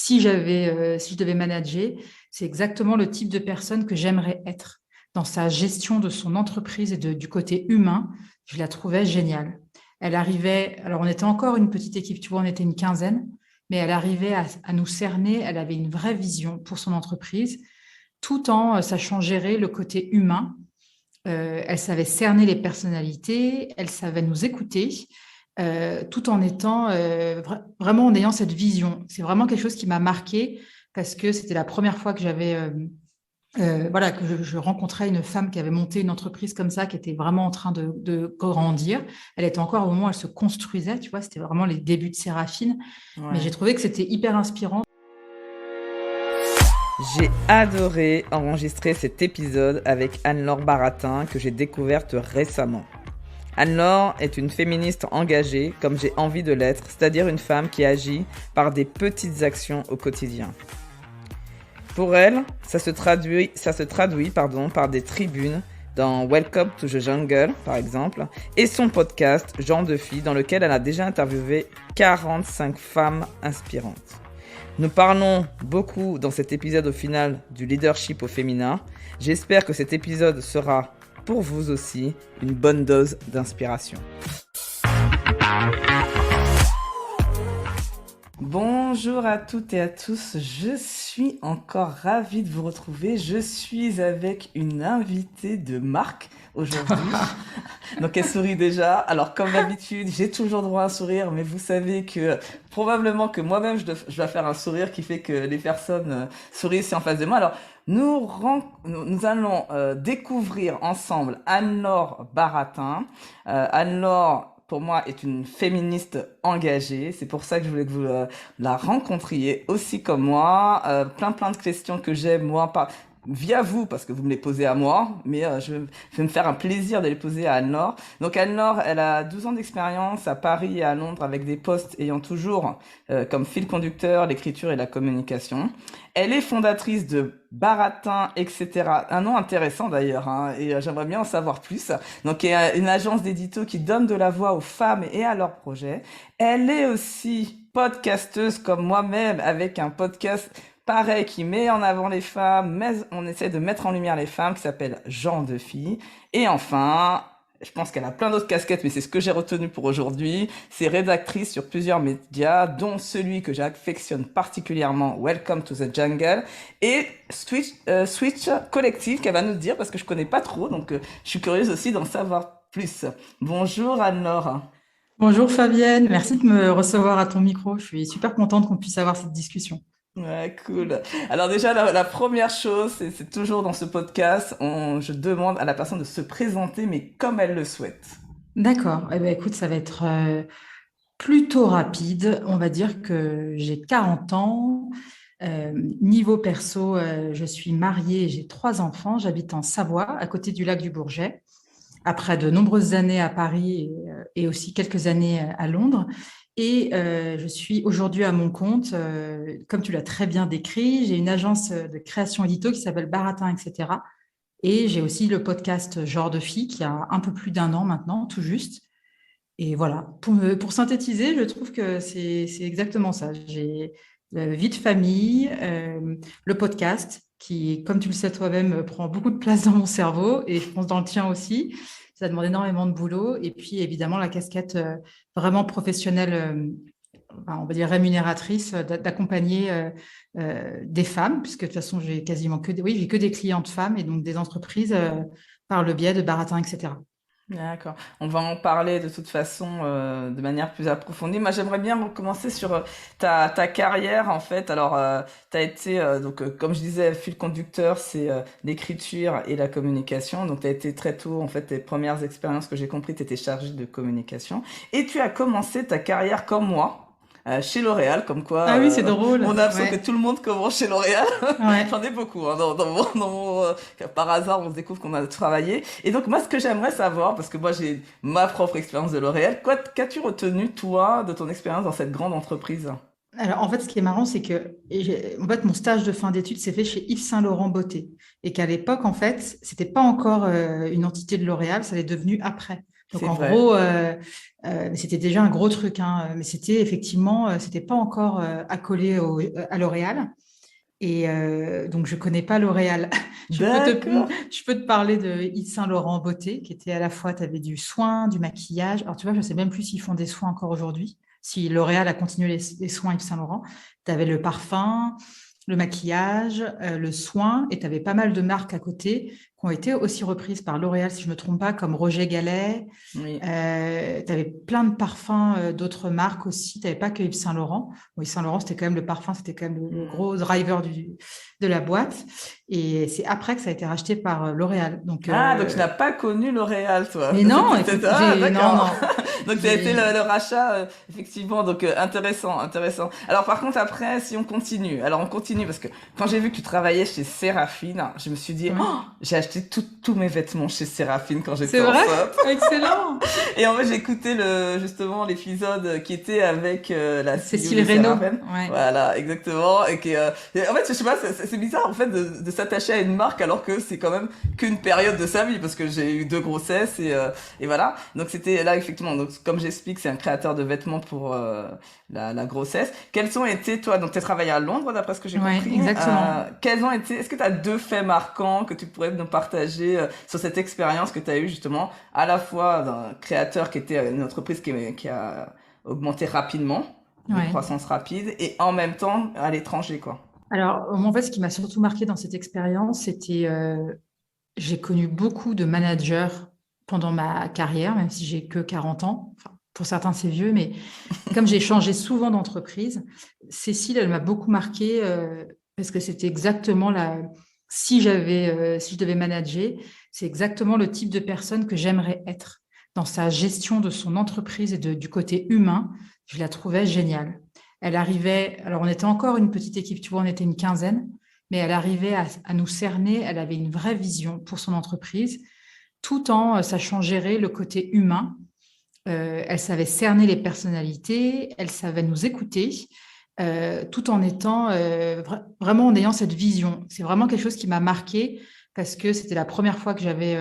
si je devais manager, c'est exactement le type de personne que j'aimerais être. Dans sa gestion de son entreprise et du côté humain, je la trouvais géniale. Elle arrivait, alors on était encore une petite équipe, tu vois, on était une quinzaine, mais elle arrivait à nous cerner, elle avait une vraie vision pour son entreprise, tout en sachant gérer le côté humain. Elle savait cerner les personnalités, elle savait nous écouter, tout en étant vraiment en ayant cette vision. C'est vraiment quelque chose qui m'a marqué parce que c'était la première fois que voilà, que je rencontrais une femme qui avait monté une entreprise comme ça, qui était vraiment en train de grandir. Elle était encore au moment où elle se construisait, tu vois, c'était vraiment les débuts de Séraphine. Mais j'ai Ouais. trouvé que c'était hyper inspirant. J'ai adoré enregistrer cet épisode avec Anne-Laure Baratin que j'ai découverte récemment. Anne-Laure est une féministe engagée comme j'ai envie de l'être, c'est-à-dire une femme qui agit par des petites actions au quotidien. Pour elle, ça se traduit par des tribunes dans Welcome to the Jungle, par exemple, et son podcast Genre de filles, dans lequel elle a déjà interviewé 45 femmes inspirantes. Nous parlons beaucoup dans cet épisode au final du leadership au féminin. J'espère que cet épisode sera pour vous aussi une bonne dose d'inspiration. Bonjour à toutes et à tous, je suis encore ravie de vous retrouver. Je suis avec une invitée de marque aujourd'hui. Donc elle sourit déjà. Alors comme d'habitude, j'ai toujours droit à un sourire, mais vous savez que probablement que moi-même je dois faire un sourire qui fait que les personnes sourient en face de moi. Alors nous allons découvrir ensemble Anne-Laure Baratin. Anne-Laure, pour moi, est une féministe engagée. C'est pour ça que je voulais que vous la rencontriez aussi comme moi. Plein de questions que j'ai, moi, via vous, parce que vous me les posez à moi, mais je vais me faire un plaisir de les poser à Anne-Laure. Donc Anne-Laure, elle a 12 ans d'expérience à Paris et à Londres avec des postes ayant toujours comme fil conducteur l'écriture et la communication. Elle est fondatrice de Baratin, etc. Un nom intéressant d'ailleurs, hein, et j'aimerais bien en savoir plus. Donc, il y a une agence d'édito qui donne de la voix aux femmes et à leurs projets. Elle est aussi podcasteuse comme moi-même avec un podcast pareil qui met en avant les femmes, mais on essaie de mettre en lumière les femmes qui s'appelle Genre de filles. Et enfin, je pense qu'elle a plein d'autres casquettes, mais c'est ce que j'ai retenu pour aujourd'hui. C'est rédactrice sur plusieurs médias, dont celui que j'affectionne particulièrement, Welcome to the Jungle, et Switch Collective, qu'elle va nous dire, parce que je connais pas trop, donc je suis curieuse aussi d'en savoir plus. Bonjour Anne-Laure. Bonjour Fabienne, merci de me recevoir à ton micro. Je suis super contente qu'on puisse avoir cette discussion. Ouais, cool. Alors déjà, la première chose, c'est toujours dans ce podcast, je demande à la personne de se présenter, mais comme elle le souhaite. D'accord. Eh ben, écoute, ça va être plutôt rapide. On va dire que j'ai 40 ans. Niveau perso, je suis mariée et j'ai 3 enfants. J'habite en Savoie, à côté du lac du Bourget, après de nombreuses années à Paris et aussi quelques années à Londres. Et je suis aujourd'hui à mon compte, comme tu l'as très bien décrit. J'ai une agence de création édito qui s'appelle Baratin, etc. Et j'ai aussi le podcast Genre de filles qui a un peu plus d'1 an maintenant, tout juste. Et voilà, pour synthétiser, je trouve que c'est exactement ça. J'ai vie de famille, le podcast qui, comme tu le sais toi-même, prend beaucoup de place dans mon cerveau et je pense dans le tien aussi. Ça demande énormément de boulot. Et puis évidemment, la casquette vraiment professionnelle, enfin, on va dire rémunératrice, d'accompagner des femmes, puisque de toute façon, j'ai quasiment oui, j'ai que des clientes femmes et donc des entreprises par le biais de Baratin, etc. D'accord. On va en parler de toute façon de manière plus approfondie. Moi, j'aimerais bien recommencer sur ta carrière en fait. Alors, tu as été comme je disais, fil conducteur, c'est l'écriture et la communication. Donc, tu as été très tôt en fait tes premières expériences que j'ai compris, tu étais chargée de communication et tu as commencé ta carrière comme moi. Chez L'Oréal, comme quoi Ah oui, c'est drôle. on a l'impression que Ouais, tout le monde commence chez L'Oréal. ouais. J'en ai beaucoup hein, par hasard on se découvre qu'on a travaillé. Et donc moi ce que j'aimerais savoir, parce que moi j'ai ma propre expérience de L'Oréal, qu'as-tu retenu toi de ton expérience dans cette grande entreprise? Alors, en fait, ce qui est marrant, c'est que en fait, mon stage de fin d'études s'est fait chez Yves Saint Laurent Beauté. Et qu'à l'époque, en fait, c'était pas encore une entité de L'Oréal, ça l'est devenu après. Donc c'est en vrai. gros, c'était déjà un gros truc, hein, mais c'était effectivement, c'était pas encore accolé à L'Oréal. Et donc, je connais pas L'Oréal. D'accord. Je peux te parler de Yves Saint Laurent Beauté, qui était à la fois, tu avais du soin, du maquillage. Alors, tu vois, je sais même plus s'ils font des soins encore aujourd'hui. Si L'Oréal a continué les soins Yves Saint Laurent, tu avais le parfum, le maquillage, le soin, et tu avais pas mal de marques à côté qui ont été aussi reprises par L'Oréal, si je me trompe pas, comme Roger Gallet. Oui. Tu avais plein de parfums d'autres marques aussi. Tu n'avais pas que Yves Saint Laurent. Bon, Yves Saint Laurent, c'était quand même le parfum, c'était quand même le Hmm. gros driver de la boîte. Et c'est après que ça a été racheté par L'Oréal. Donc, Ah, donc tu n'as pas connu L'Oréal, toi. mais non, écoute, Ah, non, d'accord. non. Donc ça a été J'ai, le rachat, effectivement. Donc intéressant, intéressant. Alors par contre, après, si on continue. Alors on continue parce que quand j'ai vu que tu travaillais chez Séraphine, je me suis dit, ouais. oh, j'ai acheté tous mes vêtements chez Séraphine quand C'est j'étais vrai? enceinte. Excellent. Et en fait, j'ai écouté justement l'épisode qui était avec la CEO Cécile de Reynaud. Serafen. Ouais. Voilà, exactement. Et en fait, je sais pas, c'est bizarre en fait de s'attacher à une marque alors que c'est quand même qu'une période de sa vie parce que j'ai eu deux grossesses et voilà. Donc c'était là effectivement. Donc comme j'explique, c'est un créateur de vêtements pour la grossesse. Quels ont été toi? Donc tu as travaillé à Londres d'après ce que j'ai Ouais, compris. exactement. Quels ont été? Est-ce que tu as deux faits marquants que tu pourrais nous partager sur cette expérience que tu as eue justement à la fois d'un créateur qui était une entreprise qui a augmenté rapidement, de Ouais. croissance rapide, et en même temps à l'étranger, quoi. Alors, en fait, ce qui m'a surtout marqué dans cette expérience, c'était j'ai connu beaucoup de managers pendant ma carrière, même si j'ai que 40 ans. Enfin, pour certains, c'est vieux, mais comme j'ai changé souvent d'entreprise, Cécile, elle m'a beaucoup marqué parce que c'était exactement la. Si je devais manager, c'est exactement le type de personne que j'aimerais être dans sa gestion de son entreprise et du côté humain. Je la trouvais géniale. Elle arrivait, alors on était encore une petite équipe, tu vois, on était une quinzaine, mais elle arrivait à nous cerner, elle avait une vraie vision pour son entreprise, tout en sachant gérer le côté humain. Elle savait cerner les personnalités, elle savait nous écouter, tout en étant vraiment en ayant cette vision. C'est vraiment quelque chose qui m'a marqué parce que c'était la première fois que j'avais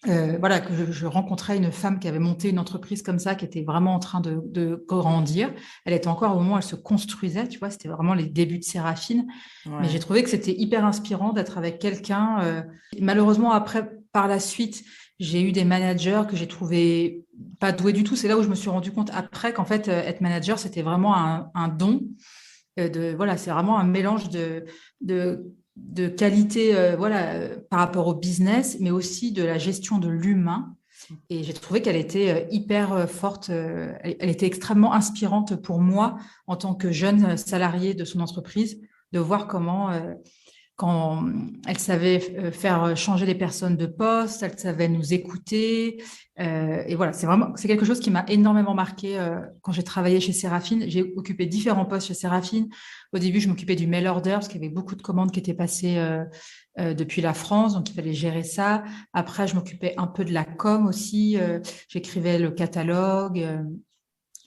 voilà, que je rencontrais une femme qui avait monté une entreprise comme ça, qui était vraiment en train de grandir. Elle était encore au moment où elle se construisait, tu vois, c'était vraiment les débuts de Séraphine. Mais j'ai Ouais. trouvé que c'était hyper inspirant d'être avec quelqu'un. Malheureusement, après, par la suite, j'ai eu des managers que j'ai trouvé pas doués du tout. C'est là où je me suis rendu compte après qu'en fait, être manager, c'était vraiment un don voilà, c'est vraiment un mélange de, de qualité voilà, par rapport au business, mais aussi de la gestion de l'humain. Et j'ai trouvé qu'elle était hyper forte, elle était extrêmement inspirante pour moi en tant que jeune salarié de son entreprise, de voir comment quand elle savait faire changer les personnes de poste, elle savait nous écouter. Et voilà, c'est quelque chose qui m'a énormément marqué quand j'ai travaillé chez Séraphine. J'ai occupé différents postes chez Séraphine. Au début, je m'occupais du mail order parce qu'il y avait beaucoup de commandes qui étaient passées depuis la France, donc il fallait gérer ça. Après, je m'occupais un peu de la com aussi. J'écrivais le catalogue.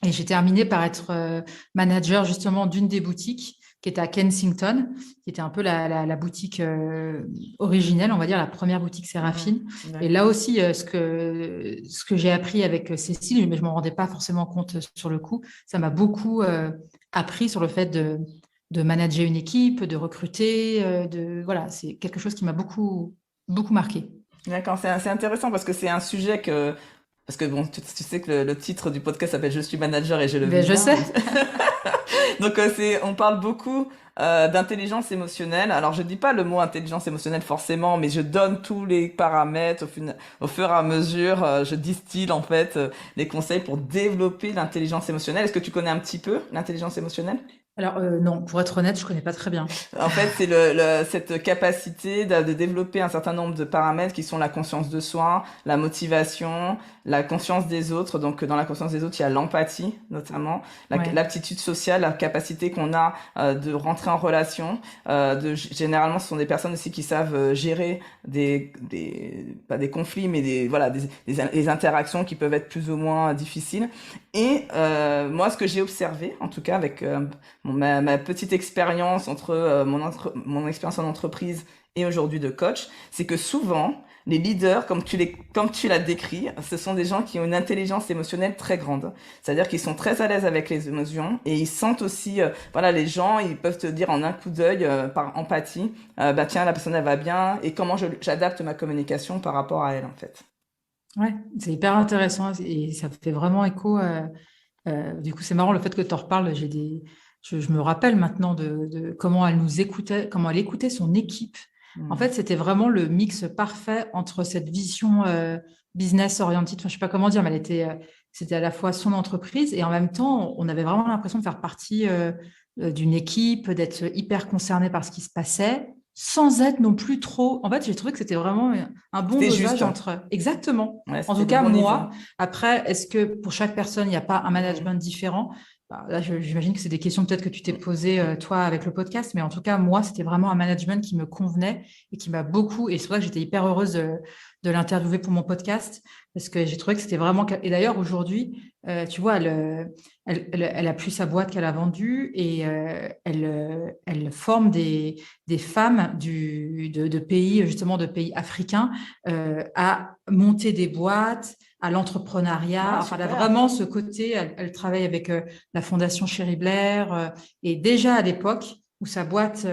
Et j'ai terminé par être manager justement d'une des boutiques qui était à Kensington, qui était un peu la boutique originelle, on va dire la première boutique Mhm. Séraphine. Et là D'accord. aussi, ce que j'ai appris avec Cécile, mais je ne m'en rendais pas forcément compte sur le coup, ça m'a beaucoup appris sur le fait de manager une équipe, de recruter, voilà, c'est quelque chose qui m'a beaucoup, beaucoup marqué. D'accord, c'est intéressant parce que c'est un sujet que parce que bon, tu sais que le titre du podcast s'appelle Je suis manager et je le Ben, vis je bien. sais. Donc on parle beaucoup d'intelligence émotionnelle. Alors je dis pas le mot intelligence émotionnelle forcément, mais je donne tous les paramètres au fur et à mesure. Je distille en fait les conseils pour développer l'intelligence émotionnelle. Est-ce que tu connais un petit peu l'intelligence émotionnelle? Alors, non, pour être honnête, je ne connais pas très bien. En fait, c'est cette capacité de développer un certain nombre de paramètres qui sont la conscience de soi, la motivation, la conscience des autres. Donc, dans la conscience des autres, il y a l'empathie, notamment, Ouais. l'aptitude sociale, la capacité qu'on a de rentrer en relation. Généralement, ce sont des personnes aussi qui savent gérer pas des conflits, mais voilà, des interactions qui peuvent être plus ou moins difficiles. Et moi, ce que j'ai observé, en tout cas, avec ma petite expérience entre mon expérience en entreprise et aujourd'hui de coach, c'est que souvent, les leaders, comme tu l'as décrit, ce sont des gens qui ont une intelligence émotionnelle très grande. C'est-à-dire qu'ils sont très à l'aise avec les émotions et ils sentent aussi, voilà, les gens, ils peuvent te dire en un coup d'œil, par empathie, bah tiens, la personne elle va bien et comment j'adapte ma communication par rapport à elle en fait. Ouais, c'est hyper intéressant et ça fait vraiment écho. Du coup, c'est marrant le fait que tu en reparles. Je me rappelle maintenant de comment elle nous écoutait, comment elle écoutait son équipe. En Hmm. fait, c'était vraiment le mix parfait entre cette vision business oriented, enfin, je sais pas comment dire, mais c'était à la fois son entreprise et en même temps, on avait vraiment l'impression de faire partie d'une équipe, d'être hyper concerné par ce qui se passait, sans être non plus trop. En fait, j'ai trouvé que c'était vraiment un bon C'était dosage juste. entre. Exactement. Ouais, En c'était tout le cas, bon niveau. moi. Après, est-ce que pour chaque personne, il n'y a pas un Hmm. management différent? Bah, là, j'imagine que c'est des questions peut-être que tu t'es Hmm. posées, toi, avec le podcast, mais en tout cas, moi, c'était vraiment un management qui me convenait et qui m'a beaucoup, et c'est pour ça que j'étais hyper heureuse de l'interviewer pour mon podcast, parce que j'ai trouvé que c'était vraiment. Et d'ailleurs, aujourd'hui, tu vois, elle a plus sa boîte qu'elle a vendue et elle forme des femmes de pays, justement, de pays africains à monter des boîtes, à l'entrepreneuriat. Ah, Enfin, elle a super. vraiment ce côté, elle travaille avec la Fondation Chéri Blair. Et déjà à l'époque où sa boîte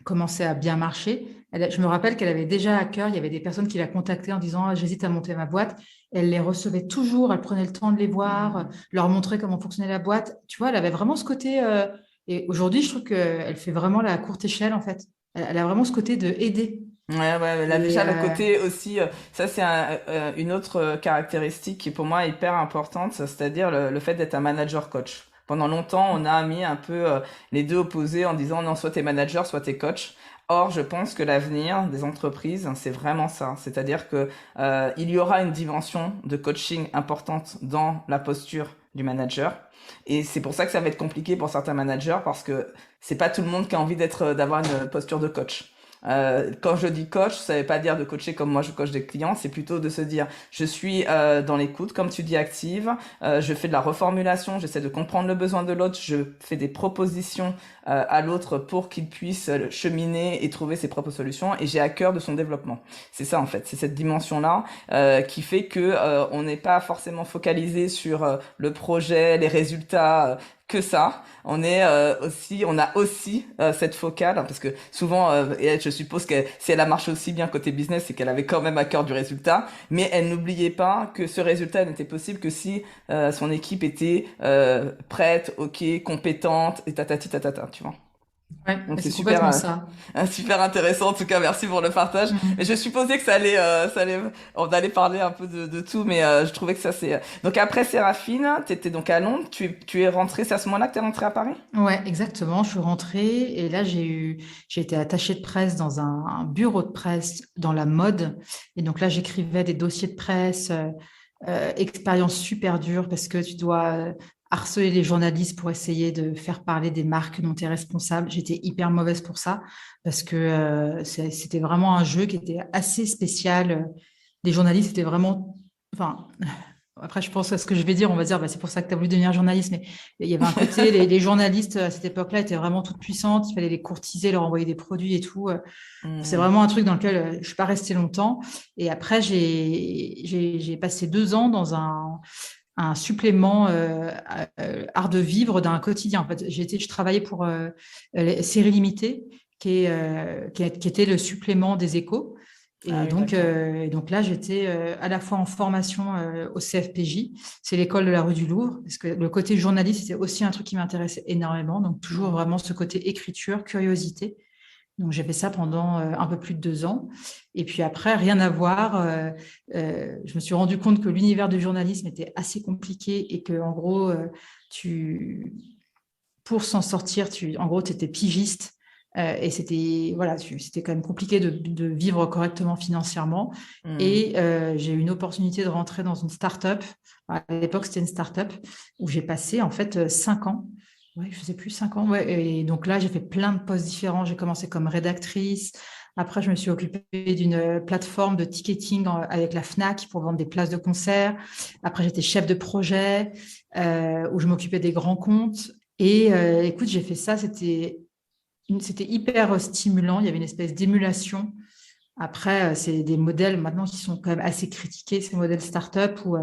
commençait à bien marcher, je me rappelle qu'elle avait déjà à cœur, il y avait des personnes qui la contactaient en disant: ah, j'hésite à monter ma boîte. Elle les recevait toujours, elle prenait le temps de les voir, Hmm. leur montrer comment fonctionnait la boîte. Tu vois, elle avait vraiment ce côté. Et aujourd'hui, je trouve qu'elle fait vraiment la courte échelle, en fait. Elle a vraiment ce côté de aider. Ouais, ouais, là Et déjà le côté aussi, ça c'est une autre caractéristique qui pour moi est hyper importante, c'est-à-dire le fait d'être un manager coach. Pendant longtemps, on a mis un peu les deux opposés en disant non, soit t'es manager, soit t'es coach. Or, je pense que l'avenir des entreprises, c'est vraiment ça. C'est-à-dire que il y aura une dimension de coaching importante dans la posture du manager. Et c'est pour ça que ça va être compliqué pour certains managers parce que c'est pas tout le monde qui a envie d'avoir une posture de coach. Quand je dis coach, ça veut pas dire de coacher comme moi je coach des clients, c'est plutôt de se dire je suis dans l'écoute, comme tu dis, active, je fais de la reformulation, j'essaie de comprendre le besoin de l'autre, je fais des propositions à l'autre pour qu'il puisse cheminer et trouver ses propres solutions et j'ai à cœur de son développement. C'est ça en fait, c'est cette dimension-là qui fait que on n'est pas forcément focalisé sur le projet, les résultats, que ça. On a aussi cette focale, hein, parce que souvent, et je suppose que si elle a marché aussi bien côté business, c'est qu'elle avait quand même à cœur du résultat, mais elle n'oubliait pas que ce résultat n'était possible que si son équipe était prête, ok, compétente, et tatati tatata, tu vois. ouais, Donc c'est c'est complètement super, ça. super intéressant. En tout cas, merci pour le partage. Mais Mhm. je supposais que on allait parler un peu de tout, mais je trouvais que ça c'est. Donc après Séraphine, t'étais donc à Londres. Tu es rentrée, c'est à ce moment-là que t'es rentrée à Paris? Ouais, exactement. Je suis rentrée et là, j'ai été attachée de presse dans un bureau de presse dans la mode. Et donc là, j'écrivais des dossiers de presse, expérience super dure parce que tu dois harceler les journalistes pour essayer de faire parler des marques dont tu es responsable. J'étais hyper mauvaise pour ça parce que c'était vraiment un jeu qui était assez spécial. Les journalistes étaient vraiment, enfin, après, je pense à ce que je vais dire, on va dire, bah, c'est pour ça que tu as voulu devenir journaliste, mais il y avait un côté, les journalistes à cette époque-là étaient vraiment toutes puissantes, il fallait les courtiser, leur envoyer des produits et tout. C'est Hmm. vraiment un truc dans lequel je ne suis pas restée longtemps. Et après, j'ai passé 2 ans dans un supplément art de vivre d'un quotidien. En fait, je travaillais pour les Séries Limitées, qui était le supplément des Échos. Ah Et oui, donc, d'accord. là, j'étais à la fois en formation au CFPJ, c'est l'école de la rue du Louvre, parce que le côté journaliste, c'était aussi un truc qui m'intéressait énormément. Donc, toujours Hmm. vraiment ce côté écriture, curiosité. Donc, j'ai fait ça pendant un peu plus de 2 ans. Et puis après, rien à voir. Je me suis rendu compte que l'univers du journalisme était assez compliqué et que, en gros, tu, pour s'en sortir, en gros, tu étais pigiste. Et c'était voilà, c'était quand même compliqué de vivre correctement financièrement. Hmm. Et j'ai eu une opportunité de rentrer dans une start-up. À l'époque, c'était une start-up où j'ai passé en fait 5 ans. Ouais, je sais plus 5 ans. Ouais. Et donc là, j'ai fait plein de postes différents. J'ai commencé comme rédactrice. Après, je me suis occupée d'une plateforme de ticketing avec la Fnac pour vendre des places de concert. Après, j'étais chef de projet où je m'occupais des grands comptes. Et écoute, j'ai fait ça, c'était hyper stimulant. Il y avait une espèce d'émulation Après, c'est des modèles maintenant qui sont quand même assez critiqués, ces modèles start-up où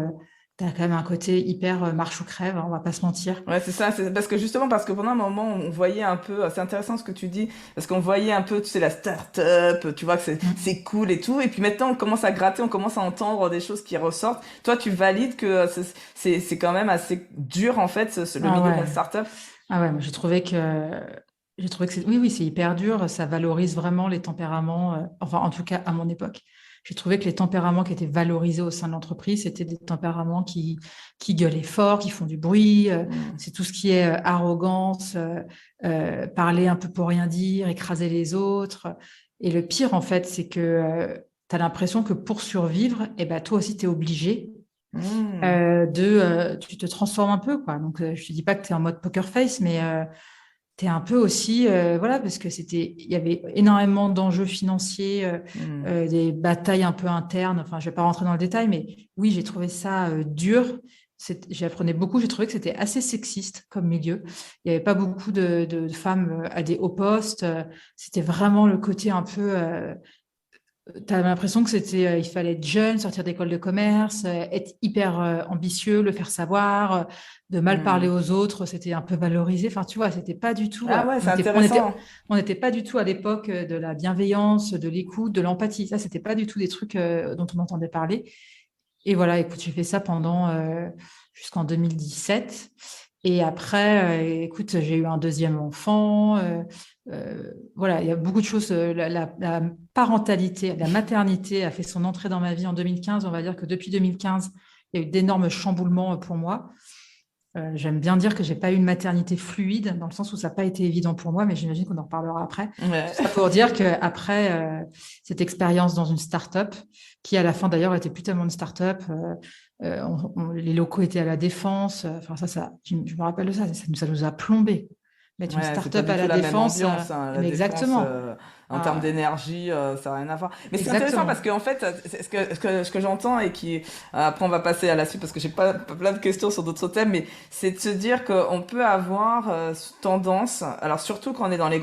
tu as quand même un côté hyper marche ou crève, hein, on va pas se mentir. Ouais, c'est ça, c'est parce que justement, parce que pendant un moment, on voyait un peu, c'est intéressant ce que tu dis, parce qu'on voyait un peu, tu sais, la start-up, tu vois que Mm. c'est cool et tout, et puis maintenant, on commence à gratter, on commence à entendre des choses qui ressortent. Toi, tu valides que c'est quand même assez dur, en fait, le Ah milieu de ouais, la start-up? ah ouais, moi, j'ai trouvé que oui, oui, c'est hyper dur. Ça valorise vraiment les tempéraments. Enfin, en tout cas, à mon époque, j'ai trouvé que les tempéraments qui étaient valorisés au sein de l'entreprise, c'était des tempéraments qui gueulaient fort, qui font du bruit. Hmm. C'est tout ce qui est arrogance, parler un peu pour rien dire, écraser les autres. Et le pire, en fait, c'est que tu as l'impression que pour survivre, eh ben, toi aussi, tu es obligé Hmm. tu te transformes un peu, quoi. Donc, je te dis pas que tu es en mode poker face, mais tu es un peu aussi, voilà, parce que il y avait énormément d'enjeux financiers, Hmm. des batailles un peu internes. Enfin, je vais pas rentrer dans le détail, mais oui, j'ai trouvé ça dur. J'apprenais beaucoup. J'ai trouvé que c'était assez sexiste comme milieu. Il n'y avait pas beaucoup de femmes à des hauts postes. C'était vraiment le côté un peu t'as l'impression que il fallait être jeune, sortir d'école de commerce, être hyper ambitieux, le faire savoir, de mal parler Hmm. aux autres, c'était un peu valorisé. Enfin, tu vois, c'était pas du tout, Ah ouais, c'est intéressant. on n'était pas du tout à l'époque de la bienveillance, de l'écoute, de l'empathie. Ça, c'était pas du tout des trucs dont on entendait parler. Et voilà, écoute, j'ai fait ça pendant jusqu'en 2017. Et après, écoute, j'ai eu un deuxième enfant. Voilà, il y a beaucoup de choses. La parentalité, la maternité a fait son entrée dans ma vie en 2015. On va dire que depuis 2015, il y a eu d'énormes chamboulements pour moi. J'aime bien dire que j'ai pas eu une maternité fluide, dans le sens où ça n'a pas été évident pour moi, mais j'imagine qu'on en reparlera après. Ouais. Tout ça pour dire qu'après cette expérience dans une start-up, qui à la fin d'ailleurs était plus tellement une start-up, les locaux étaient à la Défense, enfin je me rappelle de ça, ça nous a plombé. Mettre une Ouais, c'est pas start-up du à tout la la même Défense, ambiance, hein. La mais défense, exactement. en termes Ah, d'énergie, ça n'a rien à voir. Mais c'est intéressant parce exactement. qu'en fait, ce que j'entends et qui, après on va passer à la suite parce que j'ai pas plein de questions sur d'autres thèmes, mais c'est de se dire qu'on peut avoir tendance, alors surtout quand on est dans les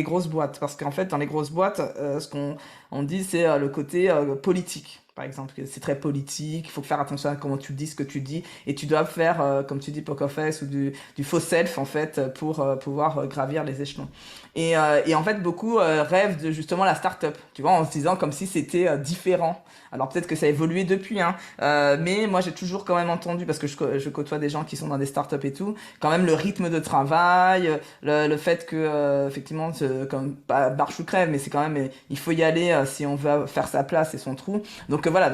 grosses boîtes, parce qu'en fait dans les grosses boîtes, ce qu'on on dit c'est le côté politique. Par exemple, que c'est très politique, il faut faire attention à comment tu dis ce que tu dis, et tu dois faire, comme tu dis, poker face ou du faux self en fait pour pouvoir gravir les échelons. Et en fait, beaucoup rêvent de justement la start-up, tu vois, en se disant comme si c'était différent. Alors peut-être que ça a évolué depuis, hein, mais moi j'ai toujours quand même entendu, parce que je côtoie des gens qui sont dans des start-up et tout, quand même le rythme de travail, le fait que effectivement, comme pas marche ou crève, mais c'est quand même, il faut y aller si on veut faire sa place et son trou. Donc voilà,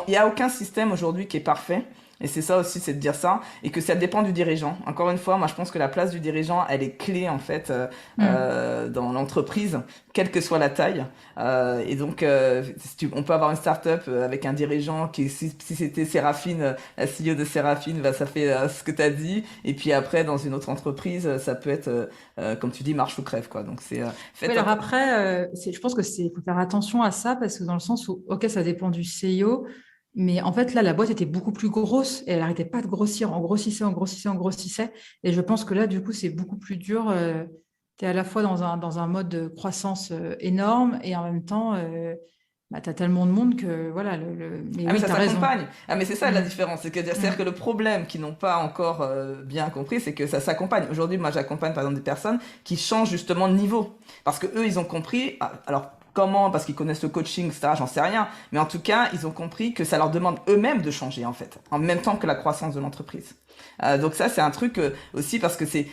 il y a aucun système aujourd'hui qui est parfait. Et c'est ça aussi, c'est de dire ça, et que ça dépend du dirigeant. Encore une fois, moi je pense que la place du dirigeant, elle est clé en fait Hmm. dans l'entreprise, quelle que soit la taille. Et donc, on peut avoir une start-up avec un dirigeant qui, si c'était Séraphine, la CEO de Séraphine, bah, ça fait ce que tu as dit. Et puis après, dans une autre entreprise, ça peut être, comme tu dis, marche ou crève, quoi. Donc c'est Oui, faites alors attention. après, je pense que faut faire attention à ça parce que dans le sens où, ok, ça dépend du CEO, mais en fait, là, la boîte était beaucoup plus grosse et elle n'arrêtait pas de grossir. On grossissait, on grossissait, on grossissait. Et je pense que là, du coup, c'est beaucoup plus dur. Tu es à la fois dans un mode de croissance énorme et en même temps, bah, tu as tellement de monde que, voilà, mais Ah mais oui, ça tu as raison. s'accompagne. Ah mais c'est ça la Mm, différence, c'est-à-dire mm, que le problème qu'ils n'ont pas encore bien compris, c'est que ça s'accompagne. Aujourd'hui, moi j'accompagne par exemple des personnes qui changent justement de niveau parce que eux ils ont compris. Alors comment? Parce qu'ils connaissent le coaching, etc. J'en sais rien, mais en tout cas ils ont compris que ça leur demande eux-mêmes de changer en fait, en même temps que la croissance de l'entreprise. Donc ça c'est un truc aussi parce que c'est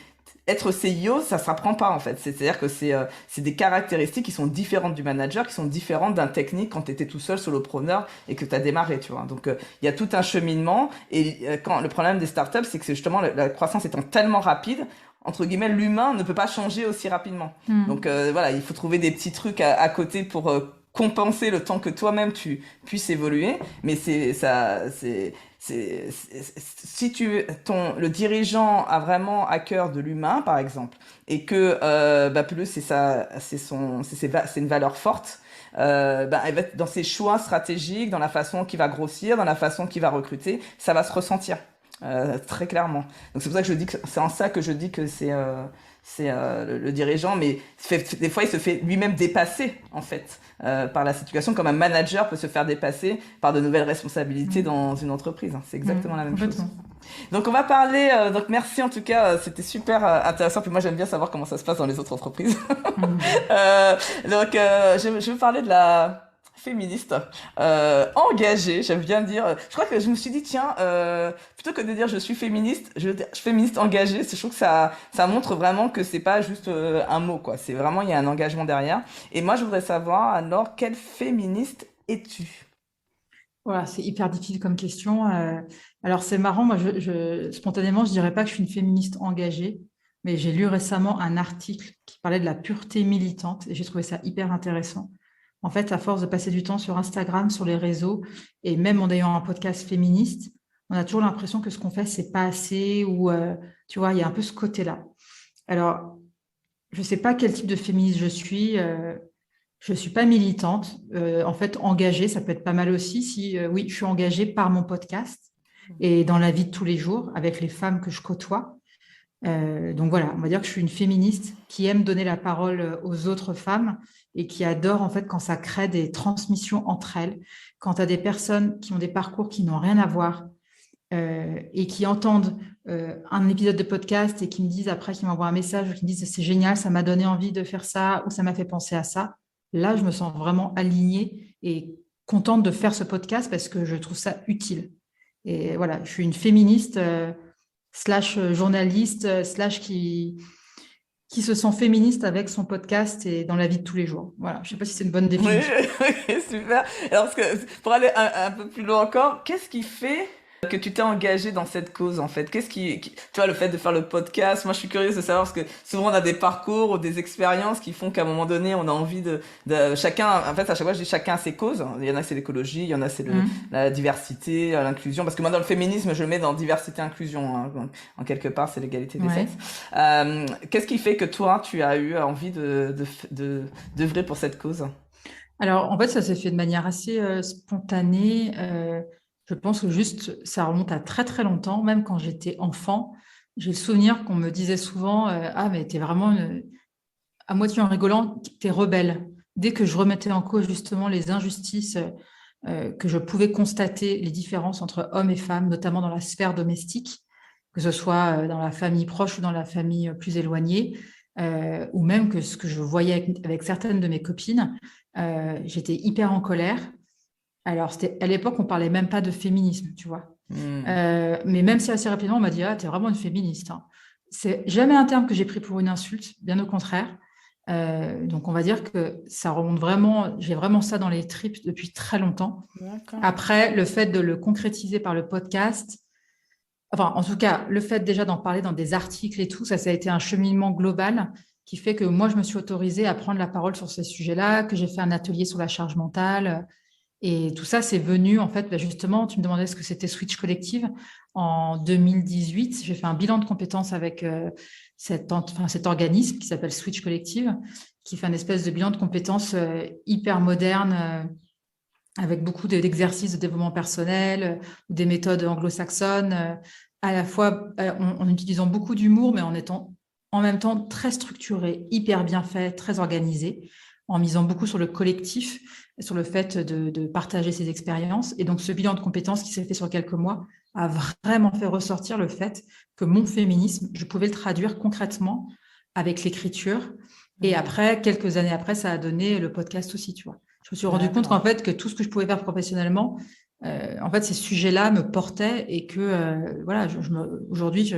être CIO, ça s'apprend pas en fait. C'est-à-dire que c'est des caractéristiques qui sont différentes du manager, qui sont différentes d'un technique quand tu étais tout seul solopreneur et que tu as démarré, tu vois. Donc il y a tout un cheminement et quand le problème des startups, c'est que c'est justement la croissance étant tellement rapide, entre guillemets, l'humain ne peut pas changer aussi rapidement. Donc mm. voilà, il faut trouver des petits trucs à côté pour compenser le temps que toi-même tu puisses évoluer, mais si le dirigeant a vraiment à cœur de l'humain, par exemple, et que bah, plus c'est ça, c'est une valeur forte, bah, elle va être dans ses choix stratégiques, dans la façon qu'il va grossir, dans la façon qu'il va recruter, ça va se ressentir très clairement. Donc c'est pour ça que je dis que c'est en ça que je dis que c'est le dirigeant, mais des fois il se fait lui-même dépasser en fait par la situation, comme un manager peut se faire dépasser par de nouvelles responsabilités dans une entreprise. C'est exactement la même chose. Complètement. Donc on va parler, donc merci en tout cas, c'était super intéressant, puis moi j'aime bien savoir comment ça se passe dans les autres entreprises. Je vais parler de la féministe engagée, j'aime bien dire. Je crois que je me suis dit tiens, plutôt que de dire je suis féministe, je vais dire je suis féministe engagée. Je trouve que ça montre vraiment que c'est pas juste un mot quoi. C'est vraiment il y a un engagement derrière. Et moi je voudrais savoir alors quelle féministe es-tu? Voilà, c'est hyper difficile comme question. Alors, c'est marrant, moi, spontanément, je dirais pas que je suis une féministe engagée, mais j'ai lu récemment un article qui parlait de la pureté militante et j'ai trouvé ça hyper intéressant. En fait, à force de passer du temps sur Instagram, sur les réseaux, et même en ayant un podcast féministe, on a toujours l'impression que ce qu'on fait, c'est pas assez ou, tu vois, il y a un peu ce côté-là. Alors, je sais pas quel type de féministe je suis. Je ne suis pas militante. En fait, engagée, ça peut être pas mal aussi. Si oui, je suis engagée par mon podcast et dans la vie de tous les jours avec les femmes que je côtoie. Donc voilà, on va dire que je suis une féministe qui aime donner la parole aux autres femmes et qui adore en fait quand ça crée des transmissions entre elles, quand tu as des personnes qui ont des parcours qui n'ont rien à voir et qui entendent un épisode de podcast et qui me disent après, qui m'envoient un message ou qui me disent c'est génial, ça m'a donné envie de faire ça ou ça m'a fait penser à ça. Là, je me sens vraiment alignée et contente de faire ce podcast parce que je trouve ça utile. Et voilà, je suis une féministe slash journaliste slash qui se sent féministe avec son podcast et dans la vie de tous les jours. Voilà, je ne sais pas si c'est une bonne Oui, définition. ok, super. Alors, pour aller un peu plus loin encore, qu'est-ce qui fait que tu t'es engagé dans cette cause en fait? Tu vois, le fait de faire le podcast, moi je suis curieuse de savoir parce que souvent on a des parcours ou des expériences qui font qu'à un moment donné on a envie de chacun, en fait à chaque fois je dis chacun a ses causes. Il y en a c'est l'écologie, il y en a c'est la diversité, l'inclusion, parce que moi dans le féminisme je le mets dans diversité inclusion, hein. En quelque part c'est l'égalité des Ouais. sexes. Qu'est-ce qui fait que toi tu as eu envie d'œuvrer pour cette cause? Alors, en fait, ça s'est fait de manière assez spontanée. Je pense que juste, ça remonte à très, très longtemps. Même quand j'étais enfant, j'ai le souvenir qu'on me disait souvent ah, mais t'es vraiment, à moitié en rigolant, t'es rebelle. Dès que je remettais en cause justement les injustices que je pouvais constater, les différences entre hommes et femmes, notamment dans la sphère domestique, que ce soit dans la famille proche ou dans la famille plus éloignée, ou même que ce que je voyais avec certaines de mes copines, j'étais hyper en colère. Alors, à l'époque, on parlait même pas de féminisme, tu vois. Hmm. Mais même si assez rapidement, on m'a dit, ah, t'es vraiment une féministe, hein. C'est jamais un terme que j'ai pris pour une insulte, bien au contraire. Donc, on va dire que ça remonte vraiment, j'ai vraiment ça dans les tripes depuis très longtemps. D'accord. Après, le fait de le concrétiser par le podcast, enfin, en tout cas, le fait déjà d'en parler dans des articles et tout, ça a été un cheminement global qui fait que moi, je me suis autorisée à prendre la parole sur ces sujets-là, que j'ai fait un atelier sur la charge mentale. Et tout ça, c'est venu, en fait, justement, tu me demandais ce que c'était Switch Collective. En 2018, j'ai fait un bilan de compétences avec cet organisme qui s'appelle Switch Collective, qui fait un espèce de bilan de compétences hyper moderne, avec beaucoup d'exercices de développement personnel, des méthodes anglo-saxonnes, à la fois en utilisant beaucoup d'humour, mais en étant en même temps très structuré, hyper bien fait, très organisé, en misant beaucoup sur le collectif, sur le fait de partager ses expériences. Et donc, ce bilan de compétences qui s'est fait sur quelques mois a vraiment fait ressortir le fait que mon féminisme, je pouvais le traduire concrètement avec l'écriture. Et après, quelques années après, ça a donné le podcast aussi, tu vois. Je me suis rendu compte qu'en fait, que tout ce que je pouvais faire professionnellement, en fait, ces sujets-là me portaient et que, voilà, aujourd'hui,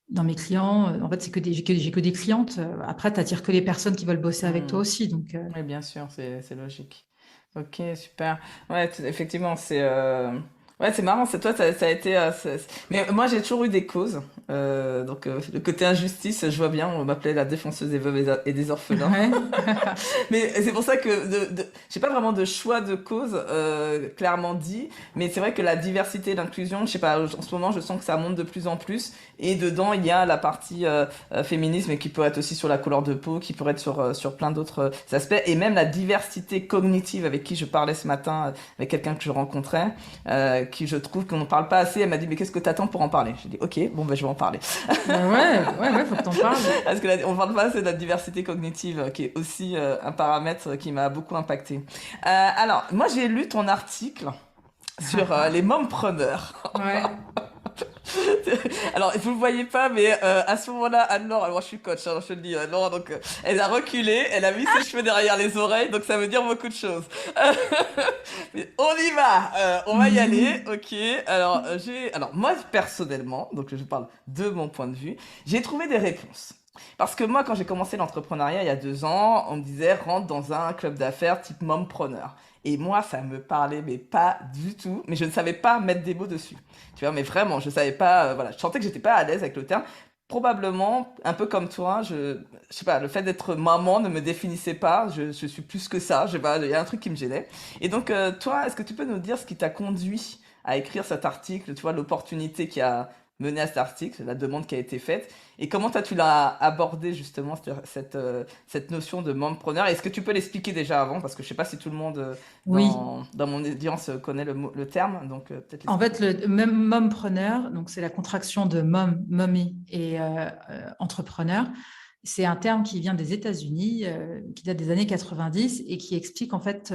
dans mes clients, en fait, j'ai que des clientes. Après, tu n'attires que les personnes qui veulent bosser avec toi aussi. Donc, Oui, bien sûr, c'est logique. Ok, super. Ouais, effectivement, ouais, c'est marrant. C'est toi, ça a été. Mais moi, j'ai toujours eu des causes. Donc, le côté injustice, je vois bien. On m'appelait la défenseuse des veuves et des orphelins. ouais. Mais c'est pour ça que j'ai pas vraiment de choix de cause clairement dit, mais c'est vrai que la diversité et l'inclusion, je sais pas, en ce moment je sens que ça monte de plus en plus, et dedans il y a la partie féminisme qui peut être aussi sur la couleur de peau, qui pourrait être sur plein d'autres aspects, et même la diversité cognitive avec qui je parlais ce matin avec quelqu'un que je rencontrais, qui je trouve qu'on n'en parle pas assez. Elle m'a dit, mais qu'est-ce que t'attends pour en parler? J'ai dit, ok, bon, ben, je vais en parler. Ben ouais, faut que t'en parles. Parce que on parle pas assez de la diversité cognitive, qui est aussi un paramètre qui m'a beaucoup impacté. Alors, moi, j'ai lu ton article sur les mompreneurs. Ouais. Alors, vous le voyez pas, mais à ce moment-là, Anne-Laure, alors moi je suis coach, hein, je te le dis, Laure, donc elle a reculé, elle a mis ses cheveux derrière les oreilles, donc ça veut dire beaucoup de choses. Mais on y va, on va y aller, ok. Alors moi personnellement, donc je parle de mon point de vue, j'ai trouvé des réponses. Parce que moi, quand j'ai commencé l'entrepreneuriat il y a 2 ans, on me disait rentre dans un club d'affaires type mompreneur. Et moi, ça me parlait, mais pas du tout. Mais je ne savais pas mettre des mots dessus. Tu vois, mais vraiment, je savais pas. Voilà, je sentais que j'étais pas à l'aise avec le terme. Probablement, un peu comme toi, je sais pas, le fait d'être maman ne me définissait pas. Je suis plus que ça. Je sais pas, il y a un truc qui me gênait. Et donc, toi, est-ce que tu peux nous dire ce qui t'a conduit à écrire cet article? Tu vois, l'opportunité qui a mené à cet article, la demande qui a été faite, et comment toi tu l'as abordé justement cette notion de mompreneur? Est-ce que tu peux l'expliquer déjà avant? Parce que je sais pas si tout le monde Oui. dans mon audience connaît le terme, donc peut-être En fait, l'expliquer. le même mompreneur, donc c'est la contraction de mom, mommy et entrepreneur. C'est un terme qui vient des États-Unis, qui date des années 90 et qui explique en fait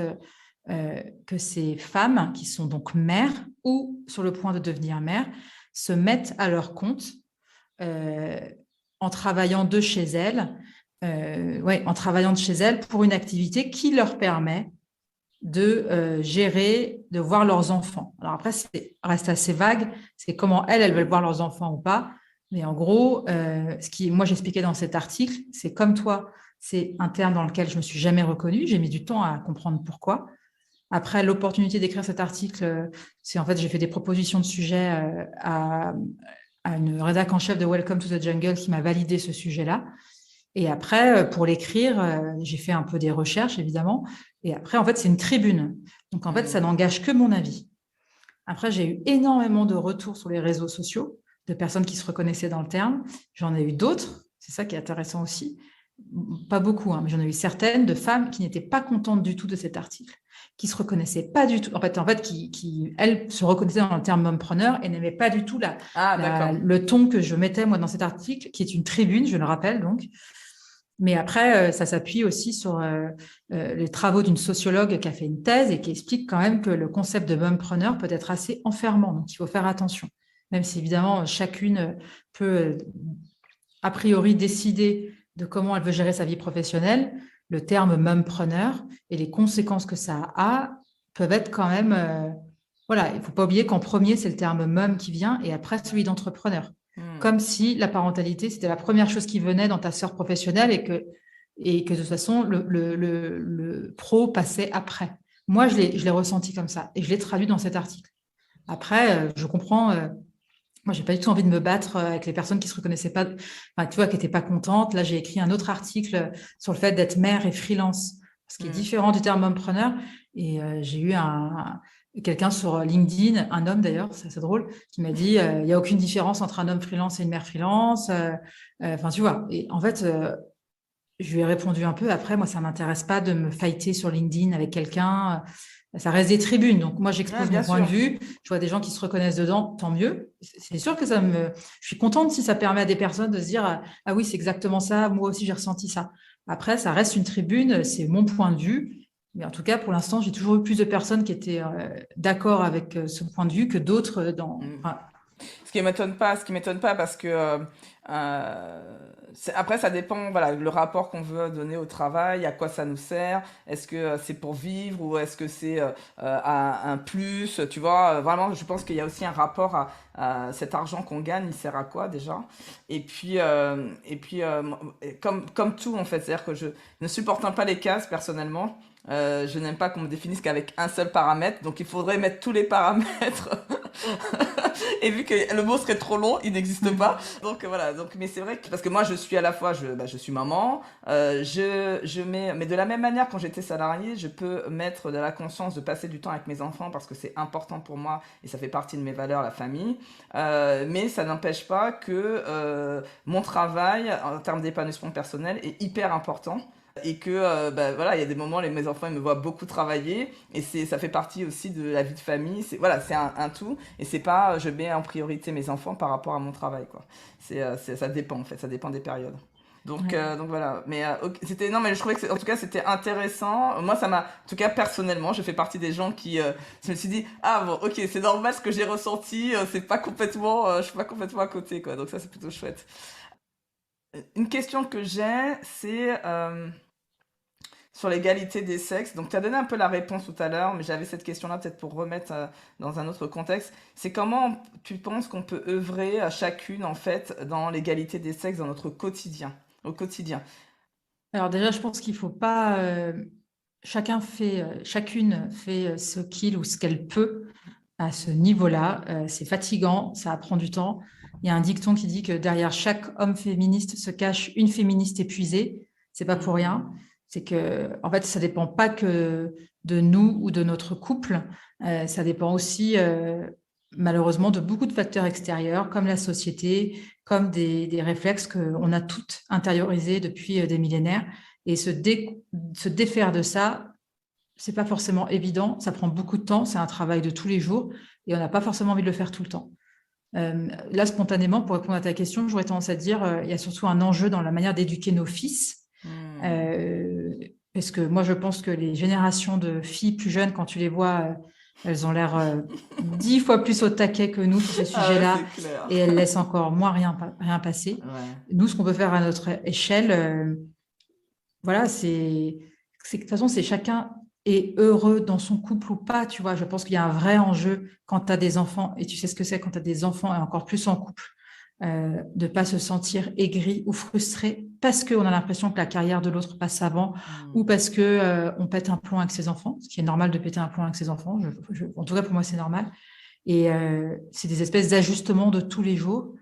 que ces femmes qui sont donc mères ou sur le point de devenir mères se mettent à leur compte euh, en travaillant de chez elles, ouais, en travaillant de chez elles pour une activité qui leur permet de gérer, de voir leurs enfants. Alors après, reste assez vague, c'est comment elles veulent voir leurs enfants ou pas. Mais en gros, ce qui, moi, j'expliquais dans cet article, c'est comme toi, c'est un terme dans lequel je me suis jamais reconnue. J'ai mis du temps à comprendre pourquoi. Après, l'opportunité d'écrire cet article, c'est en fait, j'ai fait des propositions de sujets à une rédac en chef de Welcome to the Jungle qui m'a validé ce sujet-là. Et après, pour l'écrire, j'ai fait un peu des recherches, évidemment. Et après, en fait, c'est une tribune. Donc, en fait, ça Hmm. n'engage que mon avis. Après, j'ai eu énormément de retours sur les réseaux sociaux de personnes qui se reconnaissaient dans le terme. J'en ai eu d'autres. C'est ça qui est intéressant aussi. Pas beaucoup, hein, mais j'en ai eu certaines de femmes qui n'étaient pas contentes du tout de cet article, qui se reconnaissaient pas du tout, en fait qui elles, se reconnaissaient dans le terme mompreneur et n'aimaient pas du tout Ah, d'accord. le ton que je mettais, moi, dans cet article, qui est une tribune, je le rappelle, donc, mais après, ça s'appuie aussi sur les travaux d'une sociologue qui a fait une thèse et qui explique quand même que le concept de mompreneur peut être assez enfermant. Donc, il faut faire attention. Même si, évidemment, chacune peut, a priori, décider de comment elle veut gérer sa vie professionnelle, le terme mompreneur et les conséquences que ça a peuvent être quand même... voilà, il ne faut pas oublier qu'en premier, c'est le terme mom qui vient et après celui d'entrepreneur, Hmm. comme si la parentalité, c'était la première chose qui venait dans ta sphère professionnelle et que de toute façon, le pro passait après. Moi, je l'ai ressenti comme ça et je l'ai traduit dans cet article. Après, je comprends, moi, j'ai pas du tout envie de me battre avec les personnes qui se reconnaissaient pas, enfin, tu vois, qui n'étaient pas contentes. Là, j'ai écrit un autre article sur le fait d'être mère et freelance, ce qui est Hmm. différent du terme mompreneur. Et j'ai eu quelqu'un sur LinkedIn, un homme d'ailleurs, c'est assez drôle, qui m'a dit il n'y a aucune différence entre un homme freelance et une mère freelance. Enfin, tu vois. Et en fait, je lui ai répondu un peu. Après, moi, ça m'intéresse pas de me fighter sur LinkedIn avec quelqu'un. Ça reste des tribunes. Donc, moi, Ouais, j'expose bien mon point de sûr. vue. Je vois des gens qui se reconnaissent dedans, tant mieux. C'est sûr que je suis contente si ça permet à des personnes de se dire, ah oui, c'est exactement ça. Moi aussi, j'ai ressenti ça. Après, ça reste une tribune. C'est mon point de vue. Mais en tout cas, pour l'instant, j'ai toujours eu plus de personnes qui étaient d'accord avec ce point de vue que d'autres Hmm. enfin, Ce qui m'étonne pas parce que après ça dépend voilà le rapport qu'on veut donner au travail, à quoi ça nous sert, est-ce que c'est pour vivre ou est-ce que c'est un plus, tu vois, vraiment je pense qu'il y a aussi un rapport à cet argent qu'on gagne, il sert à quoi déjà? Et puis comme tout en fait, c'est-à-dire que je ne supporte pas les cases personnellement. Je n'aime pas qu'on me définisse qu'avec un seul paramètre, donc il faudrait mettre tous les paramètres. Et vu que le mot serait trop long, il n'existe pas. Donc voilà. Donc, mais c'est vrai que parce que moi, je suis à la fois, je suis maman. Je mets, mais de la même manière, quand j'étais salariée, je peux mettre de la conscience de passer du temps avec mes enfants parce que c'est important pour moi et ça fait partie de mes valeurs, la famille. Mais ça n'empêche pas que mon travail, en termes d'épanouissement personnel, est hyper important. et que bah, voilà, il y a des moments, mes enfants ils me voient beaucoup travailler et ça fait partie aussi de la vie de famille. Voilà, c'est un tout et c'est pas je mets en priorité mes enfants par rapport à mon travail quoi. Ça dépend en fait, ça dépend des périodes. Ouais. Donc voilà. Mais ok, c'était non, mais je trouvais que en tout cas c'était intéressant. Moi, ça m'a, en tout cas personnellement, je fais partie des gens qui, je me suis dit, ah bon, ok, c'est normal ce que j'ai ressenti. C'est pas complètement, je suis pas complètement à côté quoi. Donc ça c'est plutôt chouette. Une question que j'ai, c'est sur l'égalité des sexes. Donc, tu as donné un peu la réponse tout à l'heure, mais j'avais cette question-là peut-être pour remettre dans un autre contexte. C'est comment tu penses qu'on peut œuvrer à chacune, en fait, dans l'égalité des sexes dans notre quotidien, au quotidien. Alors déjà, je pense qu'il faut pas. Chacune fait ce qu'il ou ce qu'elle peut à ce niveau-là. C'est fatigant, ça prend du temps. Il y a un dicton qui dit que derrière chaque homme féministe se cache une féministe épuisée. C'est pas pour Hmm. rien. C'est que, en fait, ça dépend pas que de nous ou de notre couple. Ça dépend aussi, malheureusement, de beaucoup de facteurs extérieurs, comme la société, comme des réflexes qu'on a toutes intériorisés depuis des millénaires. Et se défaire de ça, c'est pas forcément évident, ça prend beaucoup de temps, c'est un travail de tous les jours et on n'a pas forcément envie de le faire tout le temps. Là, spontanément, pour répondre à ta question, j'aurais tendance à dire il y a surtout un enjeu dans la manière d'éduquer nos fils. Hmm. Euh, Parce que moi, je pense que les générations de filles plus jeunes, quand tu les vois, elles ont l'air 10 fois plus au taquet que nous sur ces Ah ouais, sujets-là c'est clair. et elles laissent encore moins rien passer. Ouais. Nous, ce qu'on peut faire à notre échelle, voilà, de toute façon, c'est chacun est heureux dans son couple ou pas, tu vois. Je pense qu'il y a un vrai enjeu quand tu as des enfants, et tu sais ce que c'est quand tu as des enfants, et encore plus en couple, de pas se sentir aigri ou frustré parce qu'on a l'impression que la carrière de l'autre passe avant, ou Hmm. parce que on pète un plomb avec ses enfants, ce qui est normal de péter un plomb avec ses enfants. En tout cas, pour moi, c'est normal. Et c'est des espèces d'ajustements de tous les jours.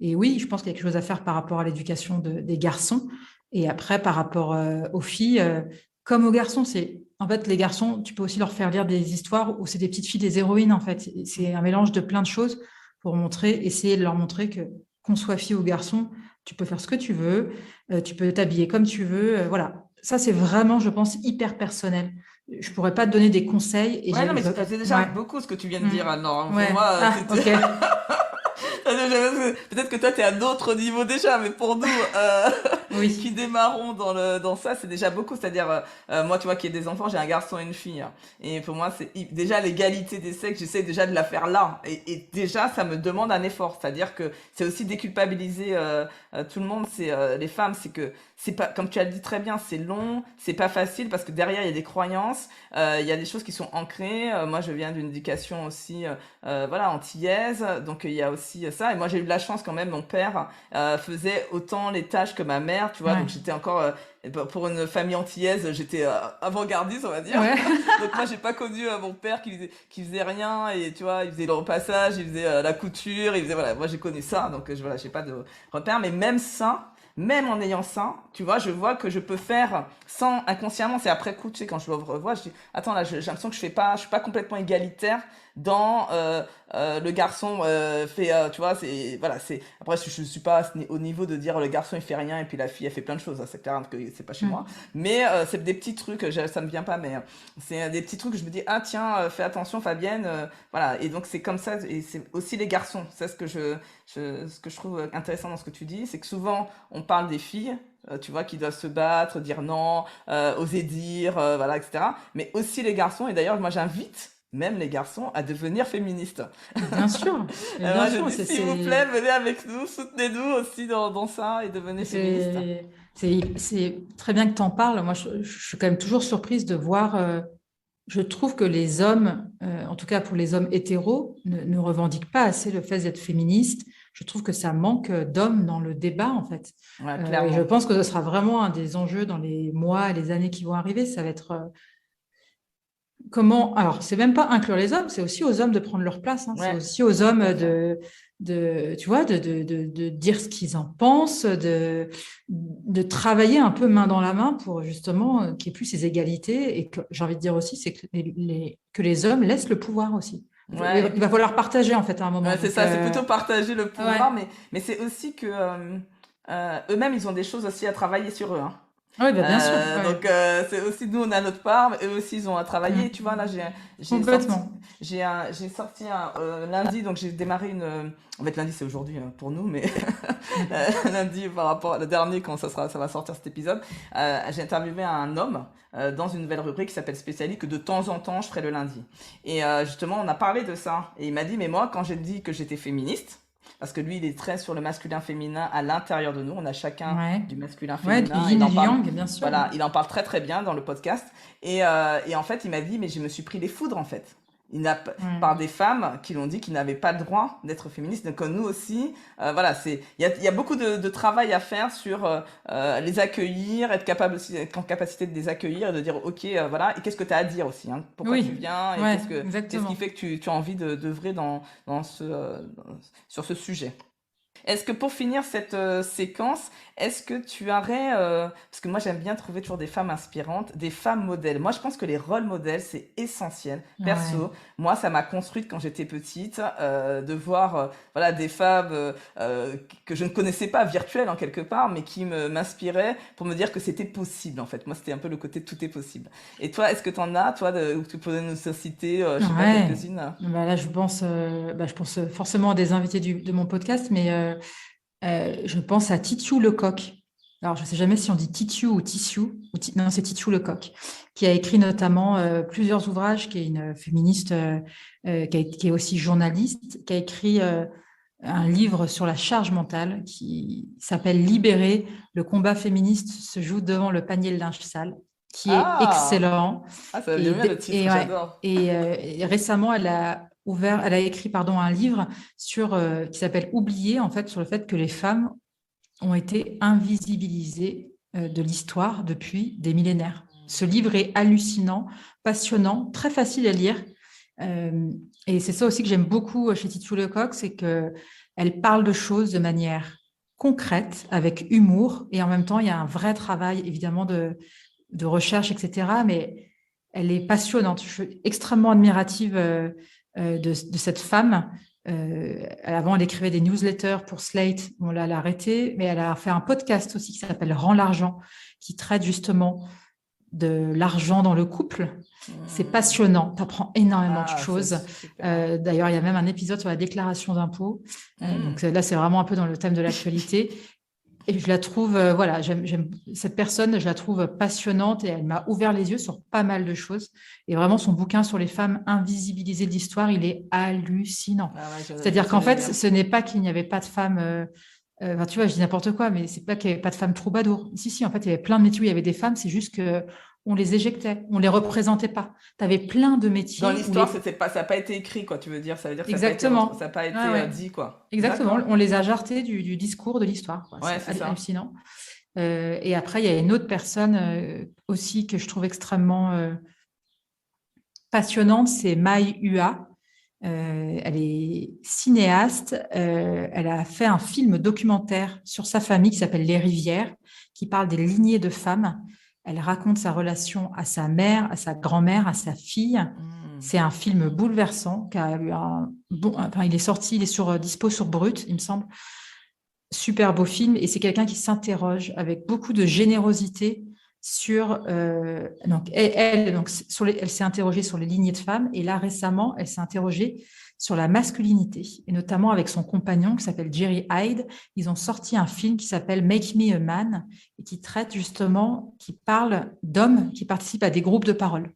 Et oui, je pense qu'il y a quelque chose à faire par rapport à l'éducation des garçons. Et après, par rapport aux filles, comme aux garçons, en fait, les garçons, tu peux aussi leur faire lire des histoires où c'est des petites filles, des héroïnes, en fait. C'est un mélange de plein de choses pour essayer de leur montrer que qu'on soit fille ou garçon, tu peux faire ce que tu veux, tu peux t'habiller comme tu veux. Voilà. Ça, c'est vraiment, je pense, hyper personnel. Je pourrais pas te donner des conseils et Ouais, non, mais c'est déjà ouais. beaucoup ce que tu viens de dire, Mm. Anne-Laure. Pour Ouais. moi, Ah, c'était ok. peut-être que toi, t'es à d'autres niveaux déjà, mais pour nous, qui Oui. démarrons dans ça, c'est déjà beaucoup. C'est-à-dire, moi, tu vois, qui ai des enfants, j'ai un garçon et une fille, hein. Et pour moi, déjà l'égalité des sexes, j'essaie déjà de la faire là. Et déjà, ça me demande un effort. C'est-à-dire que c'est aussi déculpabiliser tout le monde, c'est les femmes, c'est que c'est pas, comme tu as dit très bien, c'est long, c'est pas facile parce que derrière, il y a des croyances, il y a des choses qui sont ancrées. Moi, je viens d'une éducation aussi voilà, antillaise. Donc il y a aussi ça. Et moi j'ai eu de la chance quand même. Mon père faisait autant les tâches que ma mère, tu vois. Ouais. Donc j'étais encore pour une famille antillaise, j'étais avant-gardiste, on va dire. Ouais. Donc moi j'ai pas connu mon père qui faisait rien et tu vois, il faisait le repassage, il faisait la couture, il faisait voilà. Moi j'ai connu ça, donc voilà, j'ai pas de repère. Mais même ça. Même en ayant ça, tu vois, je vois que je peux faire sans inconsciemment, c'est après coup, tu sais, quand je le revois, je dis, attends là, j'ai l'impression que je suis pas complètement égalitaire dans le garçon fait tu vois c'est voilà c'est après je suis pas au niveau de dire le garçon il fait rien et puis la fille elle fait plein de choses hein, c'est clair que c'est pas chez moi Mm. mais c'est des petits trucs ça me vient pas mais c'est des petits trucs que je me dis ah tiens fais attention Fabienne voilà et donc c'est comme ça et c'est aussi les garçons c'est ce que je trouve intéressant dans ce que tu dis c'est que souvent on parle des filles tu vois, qui doivent se battre, dire non, oser dire, voilà, etc. Mais aussi les garçons, et d'ailleurs, moi j'invite même les garçons à devenir féministes. Bien sûr. Mais bien Moi je sûr, dis, s'il vous plaît, venez avec nous, soutenez-nous aussi dans ça et devenez féministes. c'est très bien que tu en parles. Moi, je suis quand même toujours surprise de voir. Je trouve que les hommes, en tout cas pour les hommes hétéros, ne revendiquent pas assez le fait d'être féministe. Je trouve que ça manque d'hommes dans le débat, en fait. Ouais, Et je clairement. pense que ce sera vraiment un des enjeux dans les mois et les années qui vont arriver. Ça va être comment. Alors, c'est même pas inclure les hommes, c'est aussi aux hommes de prendre leur place, hein. C'est Ouais, aussi aux tout hommes à fait. tu vois, de dire ce qu'ils en pensent, de travailler un peu main dans la main pour justement qu'il n'y ait plus ces égalités. Et que j'ai envie de dire aussi, c'est que que les hommes laissent le pouvoir aussi. Ouais, et Il va puis, falloir partager en fait à un moment. ouais, c'est Donc, ça, c'est plutôt partager le ouais, pouvoir, mais c'est aussi que eux-mêmes, ils ont des choses aussi à travailler sur eux, hein. Oui, bah, bien sûr. Ouais. C'est aussi, nous, on a notre part, mais eux aussi, ils ont à travailler. Tu vois, Mm. là, j'ai sorti, Complètement. j'ai sorti lundi, donc j'ai démarré en fait, lundi, c'est aujourd'hui pour nous, mais lundi, par rapport à le dernier, quand ça va sortir cet épisode, j'ai interviewé un homme dans une nouvelle rubrique qui s'appelle Spécialiste, que de temps en temps, je ferai le lundi. Et justement, on a parlé de ça. Et il m'a dit, mais moi, quand j'ai dit que j'étais féministe, parce que lui, il est très sur le masculin-féminin à l'intérieur de nous. On a chacun Ouais. du Ouais, du masculin-féminin. yin et du yang, bien sûr. Voilà, il en parle très très bien dans le podcast. Et en fait, il m'a dit, mais je me suis pris les foudres en fait. Il n'a, p- Ouais. Par des femmes qui l'ont dit qu'ils n'avaient pas le droit d'être féministes. Donc nous aussi, voilà, il y a beaucoup de travail à faire sur les accueillir, être capable aussi, être en capacité de les accueillir et de dire, ok, voilà, et qu'est-ce que tu as à dire aussi, hein, pourquoi tu Oui, viens et ouais, qu'est-ce qui exactement. fait que tu as envie d'œuvrer sur ce sujet. Est-ce que pour finir cette séquence, est-ce que tu aurais, parce que moi j'aime bien trouver toujours des femmes inspirantes, des femmes modèles. Moi je pense que les rôles modèles c'est essentiel. Ouais. Perso, moi ça m'a construite quand j'étais petite, de voir voilà des femmes que je ne connaissais pas, virtuelles en quelque part, mais qui m'inspiraient pour me dire que c'était possible en fait. Moi c'était un peu le côté tout est possible. Et toi, est-ce que tu en as, toi, où tu pourrais nous citer, je sais pas, Ouais. quelques-unes? Bah là, je pense forcément à des invités de mon podcast, mais je pense à Titiou Lecoq. Alors, je ne sais jamais si on dit Titiou ou Tissou. Non, c'est Titiou Lecoq, qui a écrit notamment plusieurs ouvrages, qui est une féministe, qui est aussi journaliste, qui a écrit un livre sur la charge mentale qui s'appelle Libérer, le combat féministe se joue devant le panier de linge sale, qui est Ah! excellent. Ah, ça va bien bien le titre, Ouais, j'adore. et récemment, elle a écrit un livre qui s'appelle Oublier, en fait, sur le fait que les femmes ont été invisibilisées de l'histoire depuis des millénaires. Ce livre est hallucinant, passionnant, très facile à lire. Euh, et c'est ça aussi que j'aime beaucoup chez Titu Lecoq, c'est qu'elle parle de choses de manière concrète, avec humour, et en même temps, il y a un vrai travail, évidemment, de recherche, etc. Mais elle est passionnante. Je suis extrêmement admirative de cette femme. Avant, elle écrivait des newsletters pour Slate. Bon, là, elle a arrêté, mais elle a fait un podcast aussi qui s'appelle Rends l'argent, qui traite justement de l'argent dans le couple. C'est Hmm. passionnant, tu apprends énormément de Ah, c'est choses. super. D'ailleurs, il y a même un épisode sur la déclaration d'impôts. Hmm. Donc là, c'est vraiment un peu dans le thème de l'actualité. Et je la trouve, voilà, j'aime cette personne, je la trouve passionnante et elle m'a ouvert les yeux sur pas mal de choses. Et vraiment, son bouquin sur les femmes invisibilisées de l'histoire, il est hallucinant. Ah ouais, C'est-à-dire je qu'en l'aime fait, bien. ce n'est pas qu'il n'y avait pas de femmes, enfin, tu vois, je dis n'importe quoi, mais c'est pas qu'il n'y avait pas de femmes troubadours. Si, si, en fait, il y avait plein de métiers où il y avait des femmes, c'est juste que on les éjectait, on les représentait pas. Tu avais plein de Dans métiers où l'histoire, les... ça n'a pas été écrit, quoi, tu veux dire. Ça veut dire que ça n'a Exactement. pas Ouais, été ouais. dit, quoi. Exactement. D'accord. On les a jartés du discours de l'histoire, quoi. Ouais, C'est c'est ça. hallucinant. Et après, il y a une autre personne aussi que je trouve extrêmement passionnante, c'est Mai Hua. Elle est cinéaste. Elle a fait un film documentaire sur sa famille qui s'appelle Les Rivières, qui parle des lignées de femmes. Elle raconte sa relation à sa mère, à sa grand-mère, à sa fille. Hmm. C'est un film bouleversant qui a eu enfin, il est sorti, il est sur dispo sur Brut, il me semble. Super beau film, et c'est quelqu'un qui s'interroge avec beaucoup de générosité sur donc elle s'est interrogée sur les lignées de femmes, et là récemment elle s'est interrogée sur la masculinité, et notamment avec son compagnon qui s'appelle Jerry Hyde. Ils ont sorti un film qui s'appelle Make Me a Man, et qui parle d'hommes qui participent à des groupes de parole.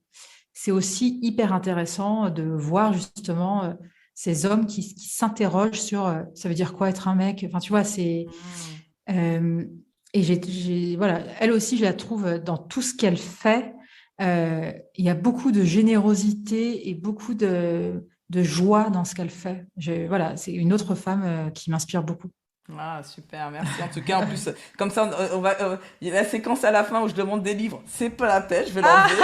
C'est aussi hyper intéressant de voir justement ces hommes qui s'interrogent sur ça veut dire quoi être un mec. Enfin, tu vois, c'est. Hmm. euh, et voilà, elle aussi, je la trouve dans tout ce qu'elle fait. Il y a beaucoup de générosité et beaucoup de joie dans ce qu'elle fait. Voilà, c'est une autre femme qui m'inspire beaucoup. Ah, super, merci. En tout cas, en plus, comme ça, il y a la séquence à la fin où je demande des livres. C'est pas la peine, je vais l'enlever.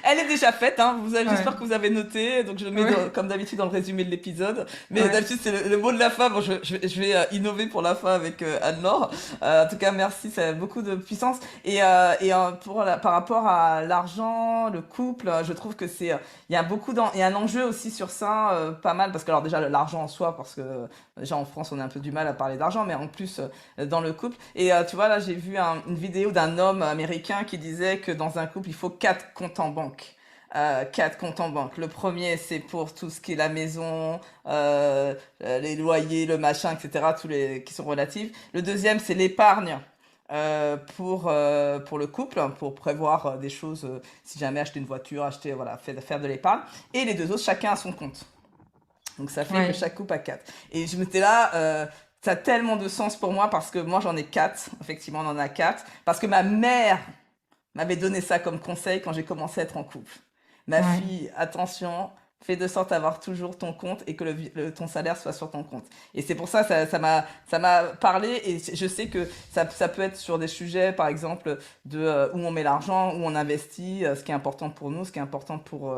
Elle est déjà faite, hein. J'espère Ouais, que vous avez noté. Donc, je le mets ouais, comme d'habitude dans le résumé de l'épisode. Mais ouais. d'habitude, c'est le mot de la fin. Bon, je vais innover pour la fin avec Anne-Laure. En tout cas, merci. Ça a beaucoup de puissance. Par rapport à l'argent, le couple, je trouve que il y a il y a un enjeu aussi sur ça, pas mal. Parce que, alors, déjà, l'argent en soi, parce que déjà en France, on a un peu du mal à parler d'argent, mais en plus dans le couple. Et tu vois, là, j'ai vu une vidéo d'un homme américain qui disait que dans un couple, il faut 4 comptes en banque. 4 comptes en banque. Le premier, c'est pour tout ce qui est la maison, les loyers, le machin, etc., tous les qui sont relatifs. Le deuxième, c'est l'épargne pour le couple, pour prévoir des choses, si jamais acheter une voiture, acheter, voilà, faire de l'épargne. Et les deux autres, chacun a son compte. Donc ça fait que Ouais, chaque couple a 4. Et je m'étais là, ça a tellement de sens pour moi parce que moi j'en ai 4. Effectivement, on en a 4. Parce que ma mère m'avait donné ça comme conseil quand j'ai commencé à être en couple. Ma ouais. fille, attention, fais de sorte à avoir toujours ton compte et que ton salaire soit sur ton compte. Et c'est pour ça, ça m'a parlé et je sais que ça peut être sur des sujets, par exemple, de où on met l'argent, où on investit, ce qui est important pour nous, ce qui est important pour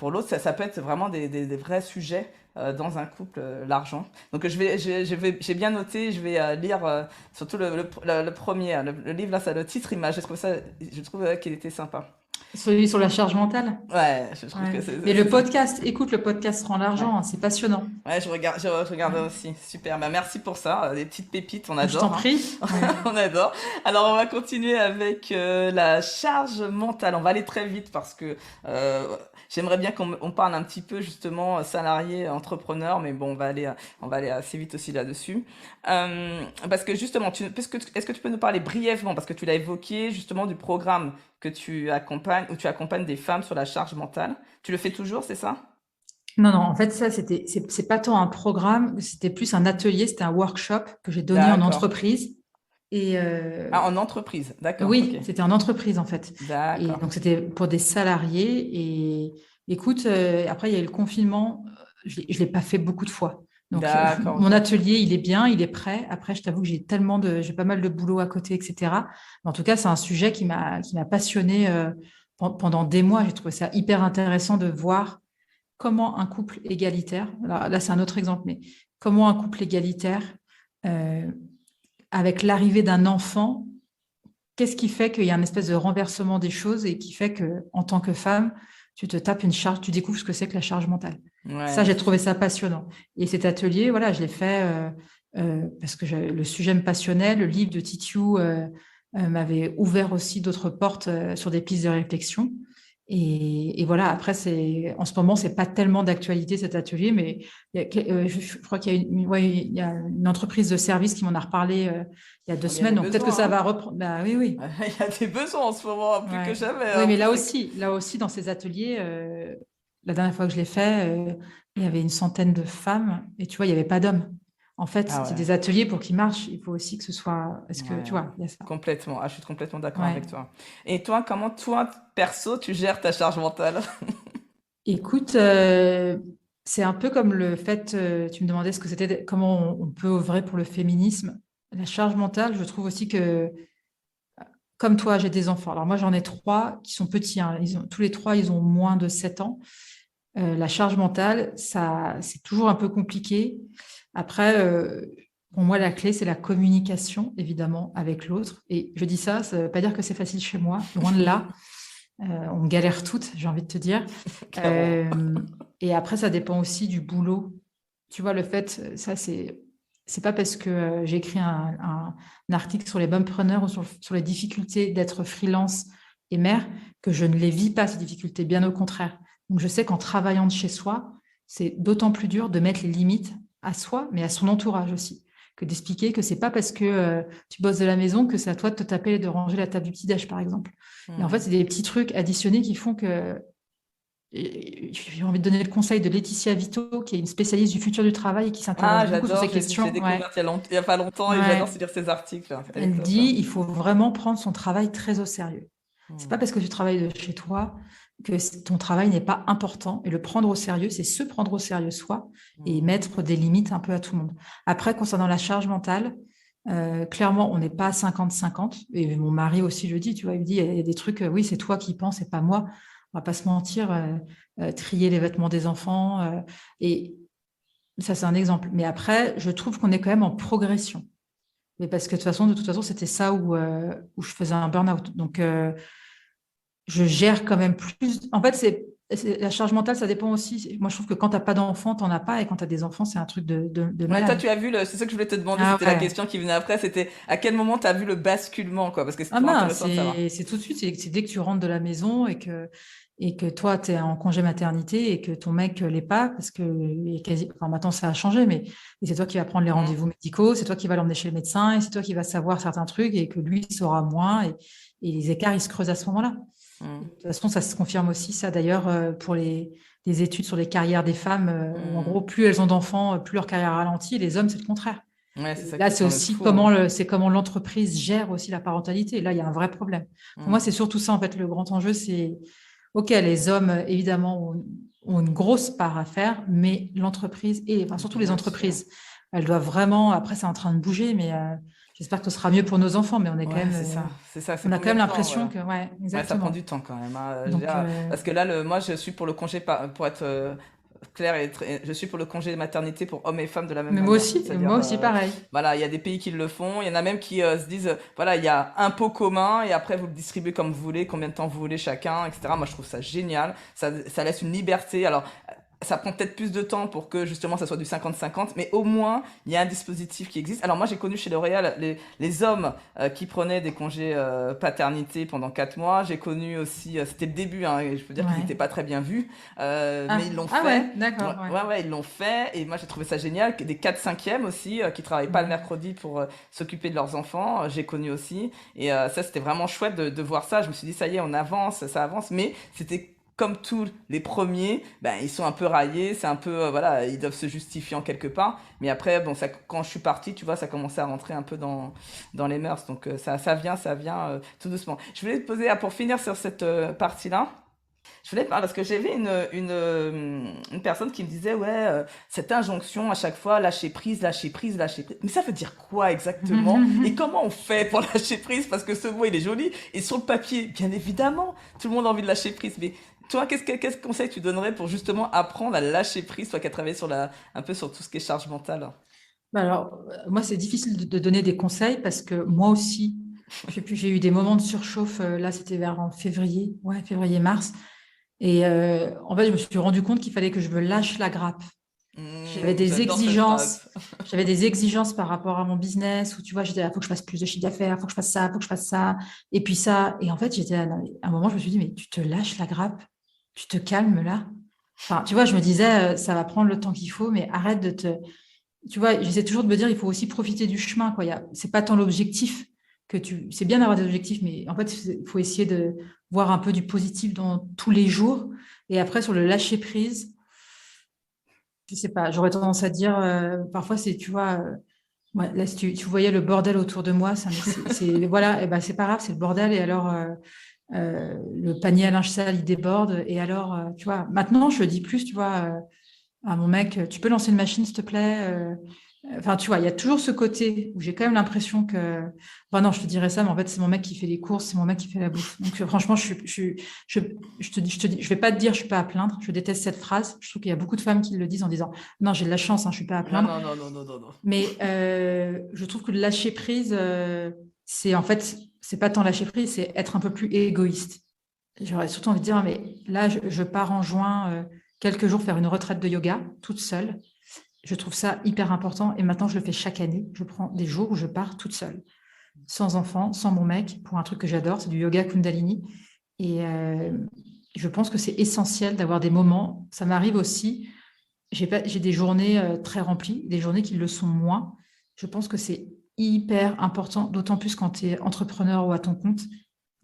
l'autre. Ça peut être vraiment des vrais sujets dans un couple, l'argent. Donc j'ai bien noté, je vais lire surtout le premier, le livre là, ça, le titre, je trouve qu'il était sympa. Celui sur la charge mentale. Ouais, je trouve Ouais. que Mais le podcast, écoute, le podcast rend ouais. l'argent, hein, c'est passionnant. Ouais, je regardais Ouais. aussi. Super. Bah, merci pour ça. Des petites pépites, on Je t'en adore, hein. prie. Ouais. On adore. Alors, on va continuer avec la charge mentale. On va aller très vite parce que j'aimerais bien qu'on parle un petit peu justement salarié, entrepreneur, mais bon, on va aller assez vite aussi là-dessus. Parce que justement, est-ce que tu peux nous parler brièvement, parce que tu l'as évoqué justement du programme que tu accompagnes, où tu accompagnes des femmes sur la charge mentale. Tu le fais toujours, c'est ça? Non, non, en fait, c'est pas tant un programme, c'était plus un atelier, c'était un workshop que j'ai donné en D'accord. entreprise. Et Ah, en entreprise. D'accord, ok. oui, c'était en entreprise, en fait. Et D'accord. donc, c'était pour des salariés. Et écoute, après, il y a eu le confinement. Je l'ai pas fait beaucoup de fois. Donc, D'accord, mon ok. atelier, il est bien, il est prêt. Après, je t'avoue que j'ai pas mal de boulot à côté, etc. Mais en tout cas, c'est un sujet qui m'a passionné pendant des mois. J'ai trouvé ça hyper intéressant de voir comment un couple égalitaire, là c'est un autre exemple, mais comment un couple égalitaire, euh, avec l'arrivée d'un enfant, qu'est-ce qui fait qu'il y a un espèce de renversement des choses et qui fait que, en tant que femme, tu te tapes une charge, tu découvres ce que c'est que la charge mentale. Ça, Ouais, j'ai c'est trouvé sûr. ça passionnant. Et cet atelier, voilà, je l'ai fait parce que le sujet me passionnait. Le livre de Titiou m'avait ouvert aussi d'autres portes sur des pistes de réflexion. Et voilà, après, en ce moment, c'est pas tellement d'actualité cet atelier, mais je crois qu'il y a ouais, il y a une entreprise de service qui m'en a reparlé il y a deux Il y a des semaines. Donc peut-être que besoins, ça hein. va reprendre. Bah oui, oui. Il y a des besoins en ce moment, plus que Ouais. jamais. Oui, En mais plus, là aussi, dans ces ateliers, la dernière fois que je l'ai fait, il y avait une centaine de femmes et tu vois, il n'y avait pas d'hommes. En fait, ah c'est ouais. des ateliers pour qu'ils marchent. Il faut aussi que ce soit. Est-ce que tu Ouais. vois, il y a ça. Complètement. Ah, je suis complètement d'accord Ouais. avec toi. Et toi, comment toi, perso, tu gères ta charge mentale? Écoute, c'est un peu comme le fait, tu me demandais ce que c'était, comment on peut œuvrer pour le féminisme. La charge mentale, je trouve aussi que, comme toi, j'ai des enfants. Alors moi, j'en ai trois qui sont petits, hein. Tous les trois, ils ont moins de 7 ans. La charge mentale, ça, c'est toujours un peu compliqué. Après, pour moi, la clé, c'est la communication, évidemment, avec l'autre. Et je dis ça, ça ne veut pas dire que c'est facile chez moi, loin de là. On galère toutes, j'ai envie de te dire. Clairement. Euh, et après, ça dépend aussi du boulot. Tu vois, le fait, ça, c'est pas parce que j'ai écrit un article sur les bumpreneurs ou sur les difficultés d'être freelance et mère que je ne les vis pas, ces difficultés, bien au contraire. Donc, je sais qu'en travaillant de chez soi, c'est d'autant plus dur de mettre les limites à soi, mais à son entourage aussi, que d'expliquer que c'est pas parce que tu bosses de la maison que c'est à toi de te taper et de ranger la table du petit-déj, par exemple. Et en fait, Hmm. c'est des petits trucs additionnés qui font que j'ai envie de donner le conseil de Laetitia Vito, qui est une spécialiste du futur du travail et qui Ah, s'interroge beaucoup sur j'adore. ces J'ai questions. Ouais, découvert il y a pas longtemps et j'adore ouais. lire ses articles. Elle est Elle top, hein. dit il faut vraiment prendre son travail très au sérieux. C'est pas Hmm. parce que tu travailles de chez toi que ton travail n'est pas important. Et le prendre au sérieux, c'est se prendre au sérieux soi et Hmm. mettre des limites un peu à tout le monde. Après, concernant la charge mentale, clairement, on n'est pas à 50-50. Et mon mari aussi le dit, tu vois, il me dit, il y a des trucs, oui, c'est toi qui penses et pas moi. On va pas se mentir, trier les vêtements des enfants. Et ça, c'est un exemple. Mais après, je trouve qu'on est quand même en progression. Mais parce que de toute façon, c'était ça où je faisais un burn-out. Donc, je gère quand même plus. En fait, la charge mentale, ça dépend aussi. Moi, je trouve que quand tu n'as pas d'enfant, tu n'en as pas. Et quand tu as des enfants, c'est un truc de Ouais, toi, malade. tu as vu c'est ça que je voulais te demander, Ah c'était la ouais. question qui venait après, c'était à quel moment tu as vu le basculement, quoi, parce que c'est Ah toujours ben, intéressant de savoir. c'est tout de suite. C'est dès que tu rentres de la maison et que toi, tu es en congé maternité et que ton mec l'est pas, parce que enfin, maintenant, ça a changé, mais et c'est toi qui vas prendre les Mm, rendez-vous médicaux, c'est toi qui vas l'emmener chez le médecin et c'est toi qui vas savoir certains trucs et que lui saura moins. Et les écarts, ils se creusent à ce moment-là. De mm, toute façon, ça se confirme aussi, ça d'ailleurs, pour les études sur les carrières des femmes, où en mm. gros, plus elles ont d'enfants, plus leur carrière ralentit, et les hommes, c'est le contraire. Ouais, c'est Et ça là, qui c'est semble aussi fou, hein. c'est comment l'entreprise gère aussi la parentalité. Et là, il y a un vrai problème. Pour moi, Mm, c'est surtout ça, en fait, le grand enjeu, c'est, OK, les hommes, évidemment, ont une grosse part à faire, mais l'entreprise, et enfin, surtout les bien sûr. entreprises, elles doivent vraiment, après, c'est en train de bouger, mais j'espère que ce sera mieux pour nos enfants, mais Ouais, c'est ça, c'est on a quand combien même de temps, ouais. l'impression que, ouais, Ouais, ça prend exactement. du temps quand même, hein. Donc, Parce que là, moi, je suis pour le congé, pour être clair je suis pour le congé maternité pour hommes et femmes de la même mais manière. moi C'est-à-dire, aussi, pareil. voilà, il y a des pays qui le font, il y en a même qui se disent, voilà, il y a un pot commun et après vous le distribuez comme vous voulez, combien de temps vous voulez chacun, etc. Moi, je trouve ça génial. Ça laisse une liberté. Alors, ça prend peut-être plus de temps pour que justement ça soit du 50-50, mais au moins il y a un dispositif qui existe. Alors moi j'ai connu chez L'Oréal les hommes qui prenaient des congés paternité pendant 4 mois. J'ai connu aussi, c'était le début, hein, et je peux dire qu'ils Ouais. n'étaient pas très bien vus, mais ils l'ont Ah fait. ouais, d'accord, ouais. Ouais, ils l'ont fait, et moi j'ai trouvé ça génial. Des 4/5e aussi, qui travaillent pas le Ouais. mercredi pour s'occuper de leurs enfants, j'ai connu aussi. Et ça c'était vraiment chouette de voir ça. Je me suis dit, ça y est, on avance, ça avance, mais c'était comme tous les premiers, ben, ils sont un peu raillés, c'est un peu, voilà, ils doivent se justifier en quelque part. Mais après, bon, ça, quand je suis partie, tu vois, ça commençait à rentrer un peu dans les mœurs. Donc ça vient tout doucement. Je voulais te poser, pour finir sur cette partie-là, je voulais te parler parce que j'ai vu une personne qui me disait, ouais, cette injonction à chaque fois, lâcher prise, lâcher prise, lâcher prise. Mais ça veut dire quoi exactement? Et comment on fait pour lâcher prise? Parce que ce mot, il est joli. Et sur le papier, bien évidemment, tout le monde a envie de lâcher prise. Mais toi, quel conseil tu donnerais pour justement apprendre à lâcher prise, toi qui as travaillé un peu sur tout ce qui est charge mentale? Bah alors, moi, c'est difficile de donner des conseils parce que moi aussi, j'ai eu des moments de surchauffe. Là, c'était vers en février, ouais, février-mars. Et en fait, je me suis rendu compte qu'il fallait que je me lâche la grappe. J'adore cette phrase. J'avais des exigences par rapport à mon business où tu vois, j'étais là, faut que je fasse plus de chiffre d'affaires, faut que je fasse ça, faut que je fasse ça, et puis ça. Et en fait, j'étais là, à un moment, je me suis dit, mais tu te lâches la grappe, tu te calmes là. Enfin, tu vois, je me disais, ça va prendre le temps qu'il faut, mais arrête de te. Tu vois, j'essaie toujours de me dire, il faut aussi profiter du chemin, quoi. C'est pas tant l'objectif c'est bien d'avoir des objectifs, mais en fait, il faut essayer de voir un peu du positif dans tous les jours. Et après, sur le lâcher prise, je sais pas, j'aurais tendance à dire, parfois, c'est, tu vois, ouais, là, si tu voyais le bordel autour de moi, ça, mais voilà, et ben, c'est pas grave, c'est le bordel. Et alors, le panier à linge sale, il déborde. Et alors, tu vois, maintenant, je le dis plus, tu vois, à mon mec, tu peux lancer une machine, s'il te plaît? Enfin, tu vois, il y a toujours ce côté où j'ai quand même l'impression que. Enfin, non, je te dirais ça, mais en fait, c'est mon mec qui fait les courses, c'est mon mec qui fait la bouffe. Donc, franchement, je vais pas te dire, je suis pas à plaindre. Je déteste cette phrase. Je trouve qu'il y a beaucoup de femmes qui le disent en disant, non, j'ai de la chance, hein, je suis pas à Non, plaindre. non, non, non, non, non, non. Mais je trouve que le lâcher prise, c'est en fait, c'est pas tant lâcher prise, c'est être un peu plus égoïste. J'aurais surtout envie de dire, mais là, je pars en juin, quelques jours faire une retraite de yoga, toute seule. Je trouve ça hyper important et maintenant, je le fais chaque année. Je prends des jours où je pars toute seule, sans enfant, sans mon mec, pour un truc que j'adore, c'est du yoga Kundalini. Et je pense que c'est essentiel d'avoir des moments. Ça m'arrive aussi, j'ai des journées très remplies, des journées qui le sont moins. Je pense que c'est hyper important, d'autant plus quand tu es entrepreneur ou à ton compte,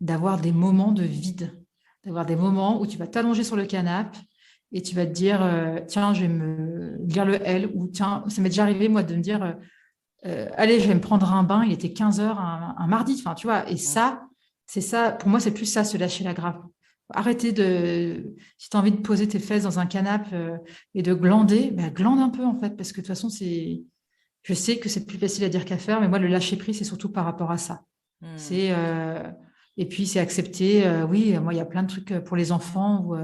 d'avoir des moments de vide, d'avoir des moments où tu vas t'allonger sur le canapé et tu vas te dire, tiens, je vais me lire le L, ou tiens, ça m'est déjà arrivé, moi, de me dire, allez, je vais me prendre un bain, il était 15 heures un mardi, enfin, tu vois, et Mm. ça, c'est ça, pour moi, c'est plus ça, se lâcher la grappe. Arrêtez si tu as envie de poser tes fesses dans un canapé et de glander, bah, glande un peu, en fait, parce que de toute façon, je sais que c'est plus facile à dire qu'à faire, mais moi, le lâcher prise, c'est surtout par rapport à ça. Mm. C'est et puis c'est accepter. Oui, moi il y a plein de trucs pour les enfants où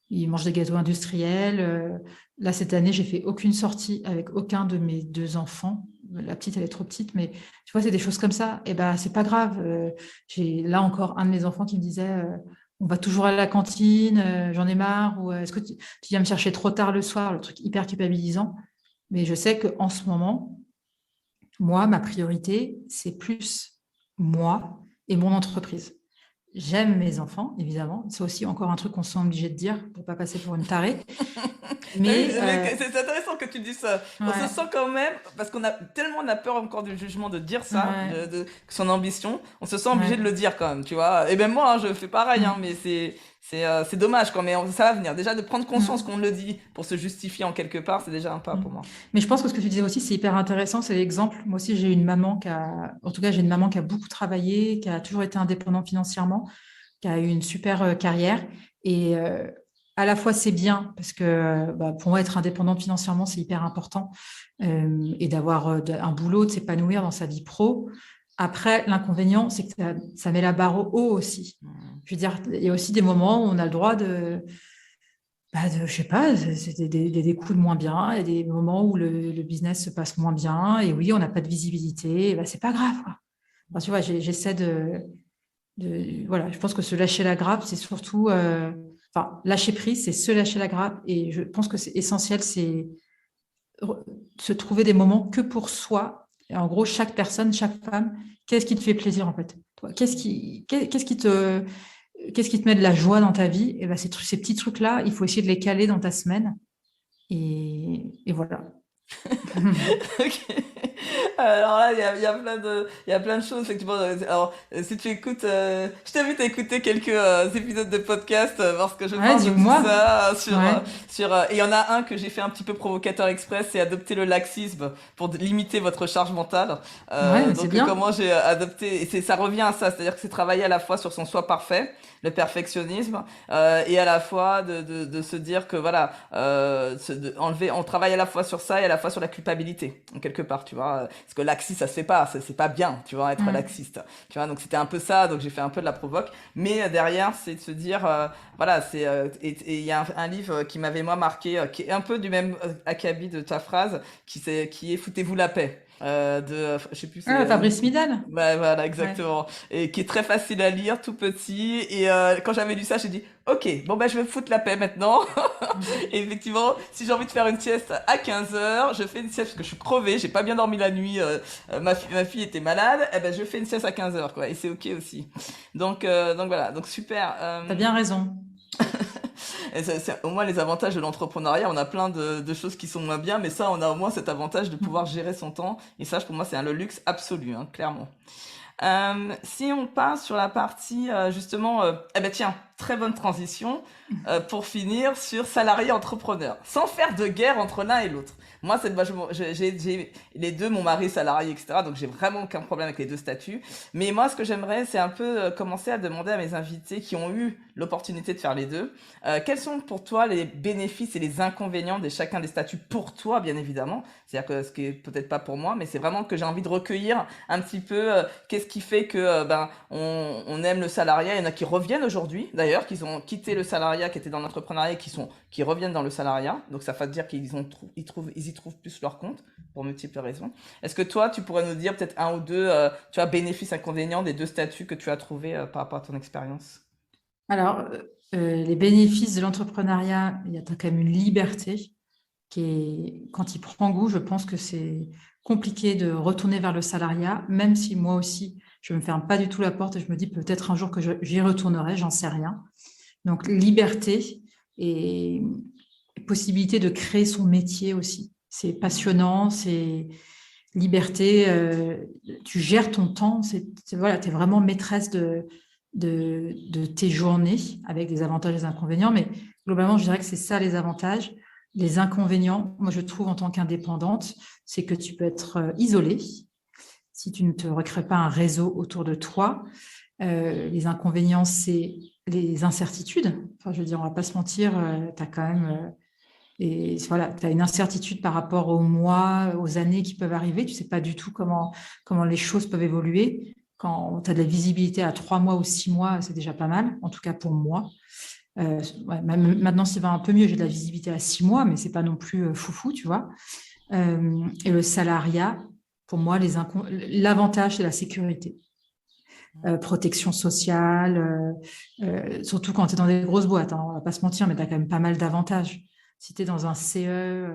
ils mangent des gâteaux industriels. Là cette année, j'ai fait aucune sortie avec aucun de mes deux enfants. La petite, elle est trop petite, mais tu vois, c'est des choses comme ça. Et ben c'est pas grave. J'ai là encore un de mes enfants qui me disait, on va toujours à la cantine, j'en ai marre, ou est-ce que tu viens me chercher trop tard le soir, le truc hyper culpabilisant. Mais je sais qu'en ce moment, moi, ma priorité, c'est plus moi et mon entreprise. J'aime mes enfants, évidemment. C'est aussi encore un truc qu'on se sent obligé de dire pour ne pas passer pour une tarée. Oui, Mais mais c'est intéressant que tu dis ça. On se ouais, sent quand même, parce qu'on a tellement on a peur encore du jugement de dire ça, ouais, de son ambition, on se sent obligé de ouais. le dire quand même, tu vois. Et ben moi, hein, je fais pareil, hein, Mm, mais c'est dommage quand même. Ça va venir. Déjà de prendre conscience mm, qu'on le dit pour se justifier en quelque part, c'est déjà un pas mm. pour moi. Mais je pense que ce que tu disais aussi, c'est hyper intéressant, c'est l'exemple. Moi aussi, j'ai une maman en tout cas, j'ai une maman qui a beaucoup travaillé, qui a toujours été indépendante financièrement, qui a eu une super carrière. Et à la fois, c'est bien, parce que bah, pour moi, être indépendante financièrement, c'est hyper important. Et d'avoir un boulot, de s'épanouir dans sa vie pro. Après, l'inconvénient, c'est que ça met la barre au haut aussi. Mm. Je veux dire, il y a aussi des moments où on a le droit je sais pas, c'est des coups de moins bien. Il y a des moments où le business se passe moins bien. Et oui, on n'a pas de visibilité. Et ben, c'est pas grave, quoi. Enfin, tu vois, j'essaie voilà, je pense que se lâcher la grappe, c'est surtout, enfin, lâcher prise, c'est se lâcher la grappe. Et je pense que c'est essentiel, c'est se trouver des moments que pour soi. Et en gros, chaque personne, chaque femme, qu'est-ce qui te fait plaisir en fait? Toi, qu'est-ce qui te met de la joie dans ta vie? Et ben, ces petits trucs-là, il faut essayer de les caler dans ta semaine. Et voilà. Ok. Alors là, il y a plein de choses, effectivement. Alors, si tu écoutes, je t'invite à écouter quelques épisodes de podcast parce que je Ouais, parle de tout dis-moi. ça Ouais, et il y en a un que j'ai fait un petit peu provocateur express, c'est adopter le laxisme pour limiter votre charge mentale. ouais, mais c'est Donc, bien. comment j'ai adopté, et ça revient à ça, c'est-à-dire que c'est travailler à la fois sur son soi parfait, le perfectionnisme, et à la fois de se dire que voilà, enlever, on travaille à la fois sur ça et à la fois sur la culpabilité, en quelque part, tu vois. Parce que laxiste, ça se fait pas, c'est pas bien, tu vois, être Mm. laxiste. Tu vois, donc c'était un peu ça, donc j'ai fait un peu de la provoque. Mais derrière, c'est de se dire, voilà, et il y a un livre qui m'avait moi marqué, qui est un peu du même acabit de ta phrase, qui est Foutez-vous la paix. Je sais plus, c'est Ah, Fabrice Midal. ouais, voilà, Ouais. exactement. Et qui est très facile à lire, tout petit. Et quand j'avais lu ça, j'ai dit, ok, bon ben je vais me foutre la paix maintenant. Mm. Et effectivement, si j'ai envie de faire une sieste à 15 heures, je fais une sieste parce que je suis crevée, j'ai pas bien dormi la nuit, ma fille était malade, eh ben je fais une sieste à 15 heures quoi, et c'est ok aussi. Donc voilà, donc super. T'as bien raison. Et au moins les avantages de l'entrepreneuriat, on a plein de choses qui sont moins bien, mais ça, on a au moins cet avantage de pouvoir Mm. gérer son temps, et ça, pour moi, c'est le luxe absolu, hein, clairement. Si on passe sur la partie justement, eh ben tiens, très bonne transition pour finir sur salarié entrepreneur, sans faire de guerre entre l'un et l'autre. Moi, j'ai les deux, mon mari salarié, etc. Donc j'ai vraiment aucun problème avec les deux statuts. Mais moi, ce que j'aimerais, c'est un peu commencer à demander à mes invités qui ont eu l'opportunité de faire les deux, quels sont pour toi les bénéfices et les inconvénients de chacun des statuts pour toi, bien évidemment. C'est-à-dire que ce qui est peut-être pas pour moi, mais c'est vraiment que j'ai envie de recueillir un petit peu qu'est-ce qui fait que on aime le salariat. Il y en a qui reviennent aujourd'hui, d'ailleurs, qui ont quitté le salariat, qui étaient dans l'entrepreneuriat, et qui reviennent dans le salariat. Donc ça veut dire ils y trouvent plus leur compte pour multiples raisons. Est-ce que toi, tu pourrais nous dire peut-être un ou deux, tu vois, bénéfices, inconvénients des deux statuts que tu as trouvés par rapport à ton expérience? Alors, les bénéfices de l'entrepreneuriat, il y a quand même une liberté qui est, quand il prend goût, je pense que c'est compliqué de retourner vers le salariat, même si moi aussi, je ne me ferme pas du tout la porte et je me dis peut-être un jour que j'y retournerai, j'en sais rien. Donc, liberté et possibilité de créer son métier aussi. C'est passionnant, c'est liberté, tu gères ton temps, voilà, tu es vraiment maîtresse de tes journées avec des avantages et des inconvénients, mais globalement, je dirais que c'est ça les avantages. Les inconvénients, moi je trouve en tant qu'indépendante, c'est que tu peux être isolée si tu ne te recrées pas un réseau autour de toi. Les inconvénients, c'est les incertitudes. Enfin, je veux dire, on ne va pas se mentir, tu as quand même et voilà, tu as une incertitude par rapport aux mois, aux années qui peuvent arriver. Tu ne sais pas du tout comment les choses peuvent évoluer. Quand tu as de la visibilité à 3 mois ou 6 mois, c'est déjà pas mal, en tout cas pour moi. Ouais, maintenant, ça va un peu mieux. J'ai de la visibilité à 6 mois, mais c'est pas non plus foufou, tu vois. Et le salariat, pour moi, l'avantage, c'est la sécurité. protection sociale, surtout quand tu es dans des grosses boîtes, hein, on va pas se mentir, mais tu as quand même pas mal d'avantages. Si tu es dans un CE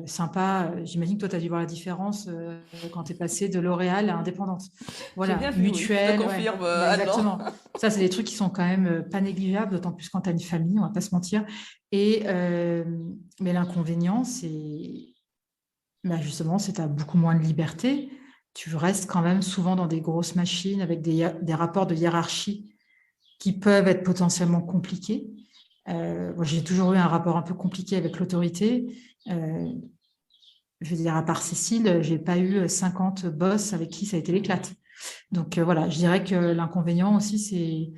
sympa, j'imagine que toi, tu as dû voir la différence quand tu es passé de L'Oréal à indépendante. J'ai Voilà, bien vu, oui. Je te mutuelle, ouais, confirme, bah, Anne-Laure. exactement. Ça, c'est des trucs qui sont quand même pas négligeables, d'autant plus quand tu as une famille, on va pas se mentir. Et, mais l'inconvénient, c'est bah justement, c'est que tu as beaucoup moins de liberté. Tu restes quand même souvent dans des grosses machines avec des rapports de hiérarchie qui peuvent être potentiellement compliqués. Moi, j'ai toujours eu un rapport un peu compliqué avec l'autorité. Euh, je veux dire, à part Cécile, j'ai pas eu 50 boss avec qui ça a été l'éclate. Donc voilà, je dirais que l'inconvénient aussi, c'est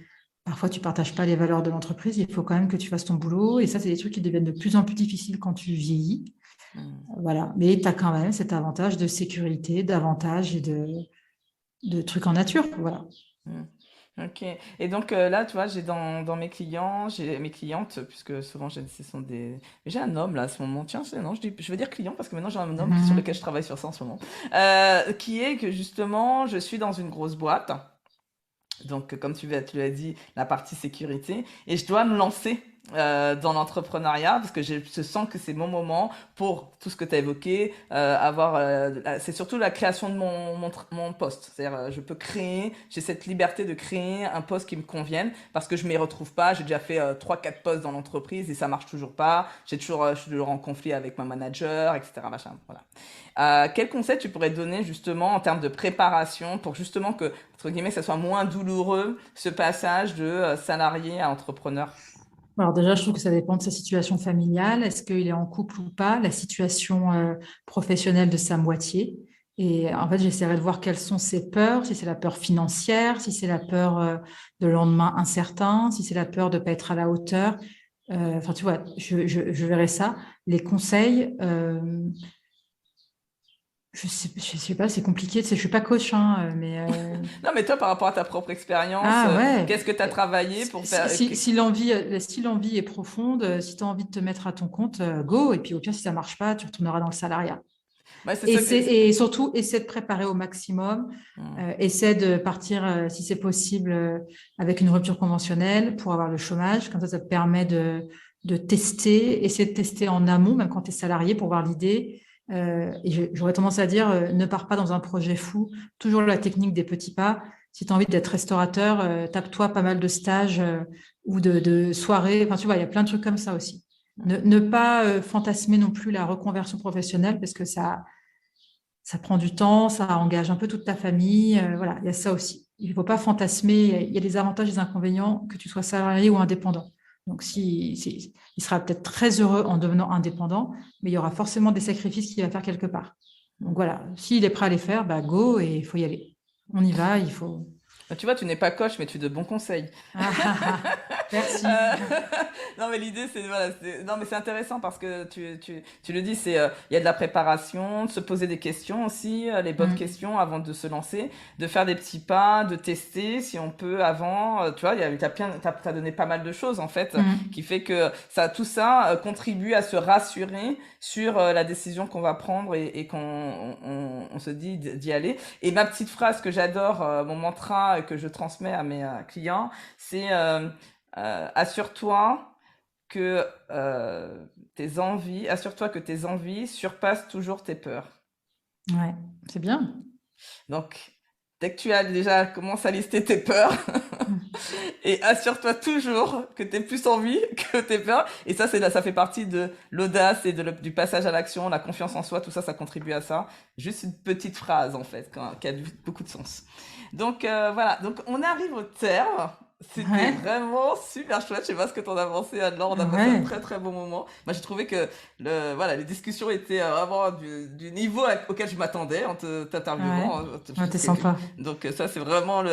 parfois tu partages pas les valeurs de l'entreprise. Il faut quand même que tu fasses ton boulot. Et ça, c'est des trucs qui deviennent de plus en plus difficiles quand tu vieillis. Mm. Voilà. Mais tu as quand même cet avantage de sécurité, d'avantage et de trucs en nature. Voilà. Mm. Ok. Et donc là, tu vois, j'ai dans mes clients, j'ai mes clientes, puisque souvent ce sont des. J'ai un homme là à ce moment. Tiens, non, je vais dire client parce que maintenant j'ai un homme sur lequel je Mhm. travaille sur ça en ce moment. Qui est que justement, je suis dans une grosse boîte. Donc, comme tu l'as dit, la partie sécurité. Et je dois me lancer dans l'entrepreneuriat parce que je sens que c'est mon moment pour tout ce que tu as évoqué, c'est surtout la création de mon poste. C'est-à-dire, je peux créer, j'ai cette liberté de créer un poste qui me convienne parce que je m'y retrouve pas. J'ai déjà fait 3-4 postes dans l'entreprise et ça marche toujours pas. Je suis toujours en conflit avec ma manager, etc. Machin, voilà. Quel conseil tu pourrais donner justement en termes de préparation pour justement que, entre guillemets, ça soit moins douloureux ce passage de salarié à entrepreneur? Alors déjà, je trouve que ça dépend de sa situation familiale. Est-ce qu'il est en couple ou pas? La situation professionnelle de sa moitié. Et en fait, j'essaierai de voir quelles sont ses peurs, si c'est la peur financière, si c'est la peur de lendemain incertain, si c'est la peur de ne pas être à la hauteur. Enfin, tu vois, je verrai ça. Les conseils, je sais pas, c'est compliqué. Tu sais, je suis pas coach, hein, mais Non, mais toi, par rapport à ta propre expérience, ah ouais. qu'est-ce que tu as travaillé pour faire... Si l'envie est profonde, si tu as envie de te mettre à ton compte, go. Et puis au pire, si ça marche pas, tu retourneras dans le salariat. Ouais, c'est Et, ça que... et surtout, essaie de préparer au maximum. Hmm. Essaie de partir, si c'est possible, avec une rupture conventionnelle pour avoir le chômage. Comme ça te permet de tester, essayer de tester en amont, même quand tu es salarié, pour voir l'idée. Et j'aurais tendance à dire, ne pars pas dans un projet fou. Toujours la technique des petits pas. Si tu as envie d'être restaurateur, tape-toi pas mal de stages ou de soirées. Enfin, tu vois, il y a plein de trucs comme ça aussi. Ne pas fantasmer non plus la reconversion professionnelle parce que ça prend du temps, ça engage un peu toute ta famille. Voilà, il y a ça aussi. Il ne faut pas fantasmer. Il y a des avantages et des inconvénients, que tu sois salarié ou indépendant. Donc, il sera peut-être très heureux en devenant indépendant, mais il y aura forcément des sacrifices qu'il va faire quelque part. Donc voilà, s'il est prêt à les faire, bah go et il faut y aller. On y va, il faut. Bah, tu vois, tu n'es pas coach, mais tu es de bons conseils. Ah, ah, ah. Merci. Euh, non, mais l'idée, c'est voilà, non, mais c'est intéressant parce que tu le dis, c'est il y a de la préparation, de se poser des questions aussi, les bonnes Mm, questions avant de se lancer, de faire des petits pas, de tester si on peut avant. Tu vois, t'as donné pas mal de choses en fait, mm. qui fait que ça, tout ça contribue à se rassurer sur la décision qu'on va prendre et on se dit d'y aller. Et ma petite phrase que j'adore, mon mantra que je transmets à mes clients, c'est assure-toi que assure-toi que tes envies surpassent toujours tes peurs. Ouais, c'est bien. Donc, dès que tu as déjà commencé à lister tes peurs, Mm. et assure-toi toujours que tu plus envie que tes peurs. Et ça, ça fait partie de l'audace et du passage à l'action, la confiance en soi, tout ça, ça contribue à ça. Juste une petite phrase, en fait, qui a beaucoup de sens. Donc, voilà. Donc, on arrive au terme. C'était Ouais, vraiment super chouette. Je sais pas ce que t'en as pensé, Anne-Laure. On a passé un ouais. très très bon moment. Moi, j'ai trouvé que voilà, les discussions étaient vraiment du niveau auquel je m'attendais en Ouais, t'interviewant. ouais, t'es sympa. Donc ça, c'est vraiment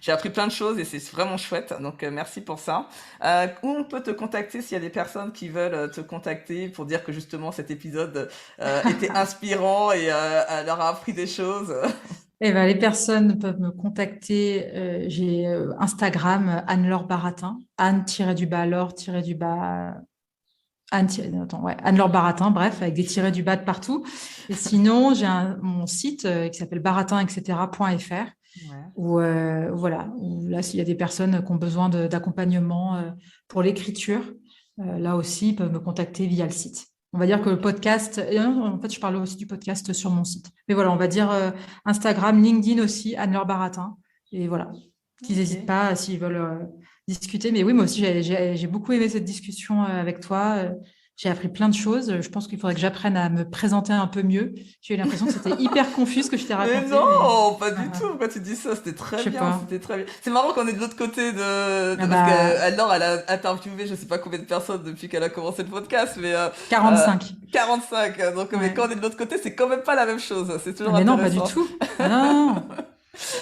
j'ai appris plein de choses et c'est vraiment chouette. Donc merci pour ça. Où on peut te contacter s'il y a des personnes qui veulent te contacter pour dire que justement cet épisode était inspirant et leur a appris des choses. Eh ben, les personnes peuvent me contacter. J'ai Instagram, Anne-Laure Baratin, Anne-Laure-du-bas, attends, ouais, Anne-Laure Baratin, bref, avec des tirets du bas de partout. Et sinon, j'ai mon site qui s'appelle baratin, etc.fr. Ouais. Voilà, où là, s'il y a des personnes qui ont besoin d'accompagnement pour l'écriture, là aussi, ils peuvent me contacter via le site. On va dire que le podcast, en fait, je parle aussi du podcast sur mon site. Mais voilà, on va dire Instagram, LinkedIn aussi, Anne-Laure Baratin. Et voilà, qu'ils n'hésitent Ok. pas s'ils veulent discuter. Mais oui, moi aussi, j'ai beaucoup aimé cette discussion avec toi. J'ai appris plein de choses. Je pense qu'il faudrait que j'apprenne à me présenter un peu mieux. J'ai eu l'impression que c'était hyper confus ce que je t'ai Mais raconté, mais non, pas du ah, tout. Pourquoi tu dis ça? C'était je très sais bien, pas. c'était très bien. C'est marrant qu'on est de l'autre côté Ah parce bah, qu'Anne-Laure, elle a interviewé je sais pas combien de personnes depuis qu'elle a commencé le podcast, mais 45. 45. Donc, mais quand on Ouais. est de l'autre côté, c'est quand même pas la même chose. C'est Ah, toujours mais non, pas du intéressant. tout. Ah, non, non, non.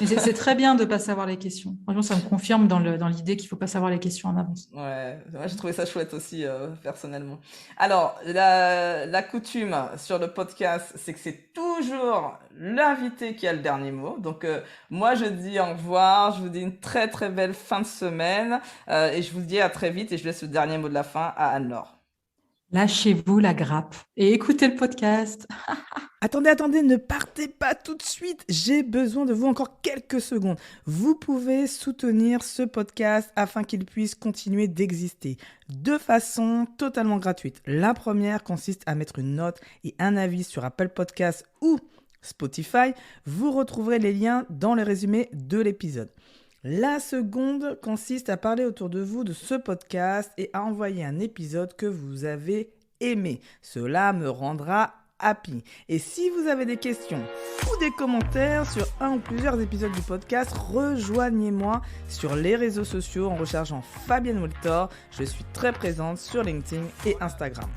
Mais c'est très bien de ne pas savoir les questions. Franchement, ça me confirme dans l'idée qu'il ne faut pas savoir les questions en avance. Ouais, moi j'ai trouvé ça chouette aussi, personnellement. Alors, la coutume sur le podcast, c'est que c'est toujours l'invité qui a le dernier mot. Donc, moi je dis au revoir, je vous dis une très très belle fin de semaine, et je vous dis à très vite et je laisse le dernier mot de la fin à Anne-Laure. Lâchez-vous la grappe et écoutez le podcast. Attendez, attendez, ne partez pas tout de suite. J'ai besoin de vous encore quelques secondes. Vous pouvez soutenir ce podcast afin qu'il puisse continuer d'exister de façon totalement gratuite. La première consiste à mettre une note et un avis sur Apple Podcasts ou Spotify. Vous retrouverez les liens dans le résumé de l'épisode. La seconde consiste à parler autour de vous de ce podcast et à envoyer un épisode que vous avez aimé. Cela me rendra happy. Et si vous avez des questions ou des commentaires sur un ou plusieurs épisodes du podcast, rejoignez-moi sur les réseaux sociaux en recherchant Fabienne Woltor. Je suis très présente sur LinkedIn et Instagram.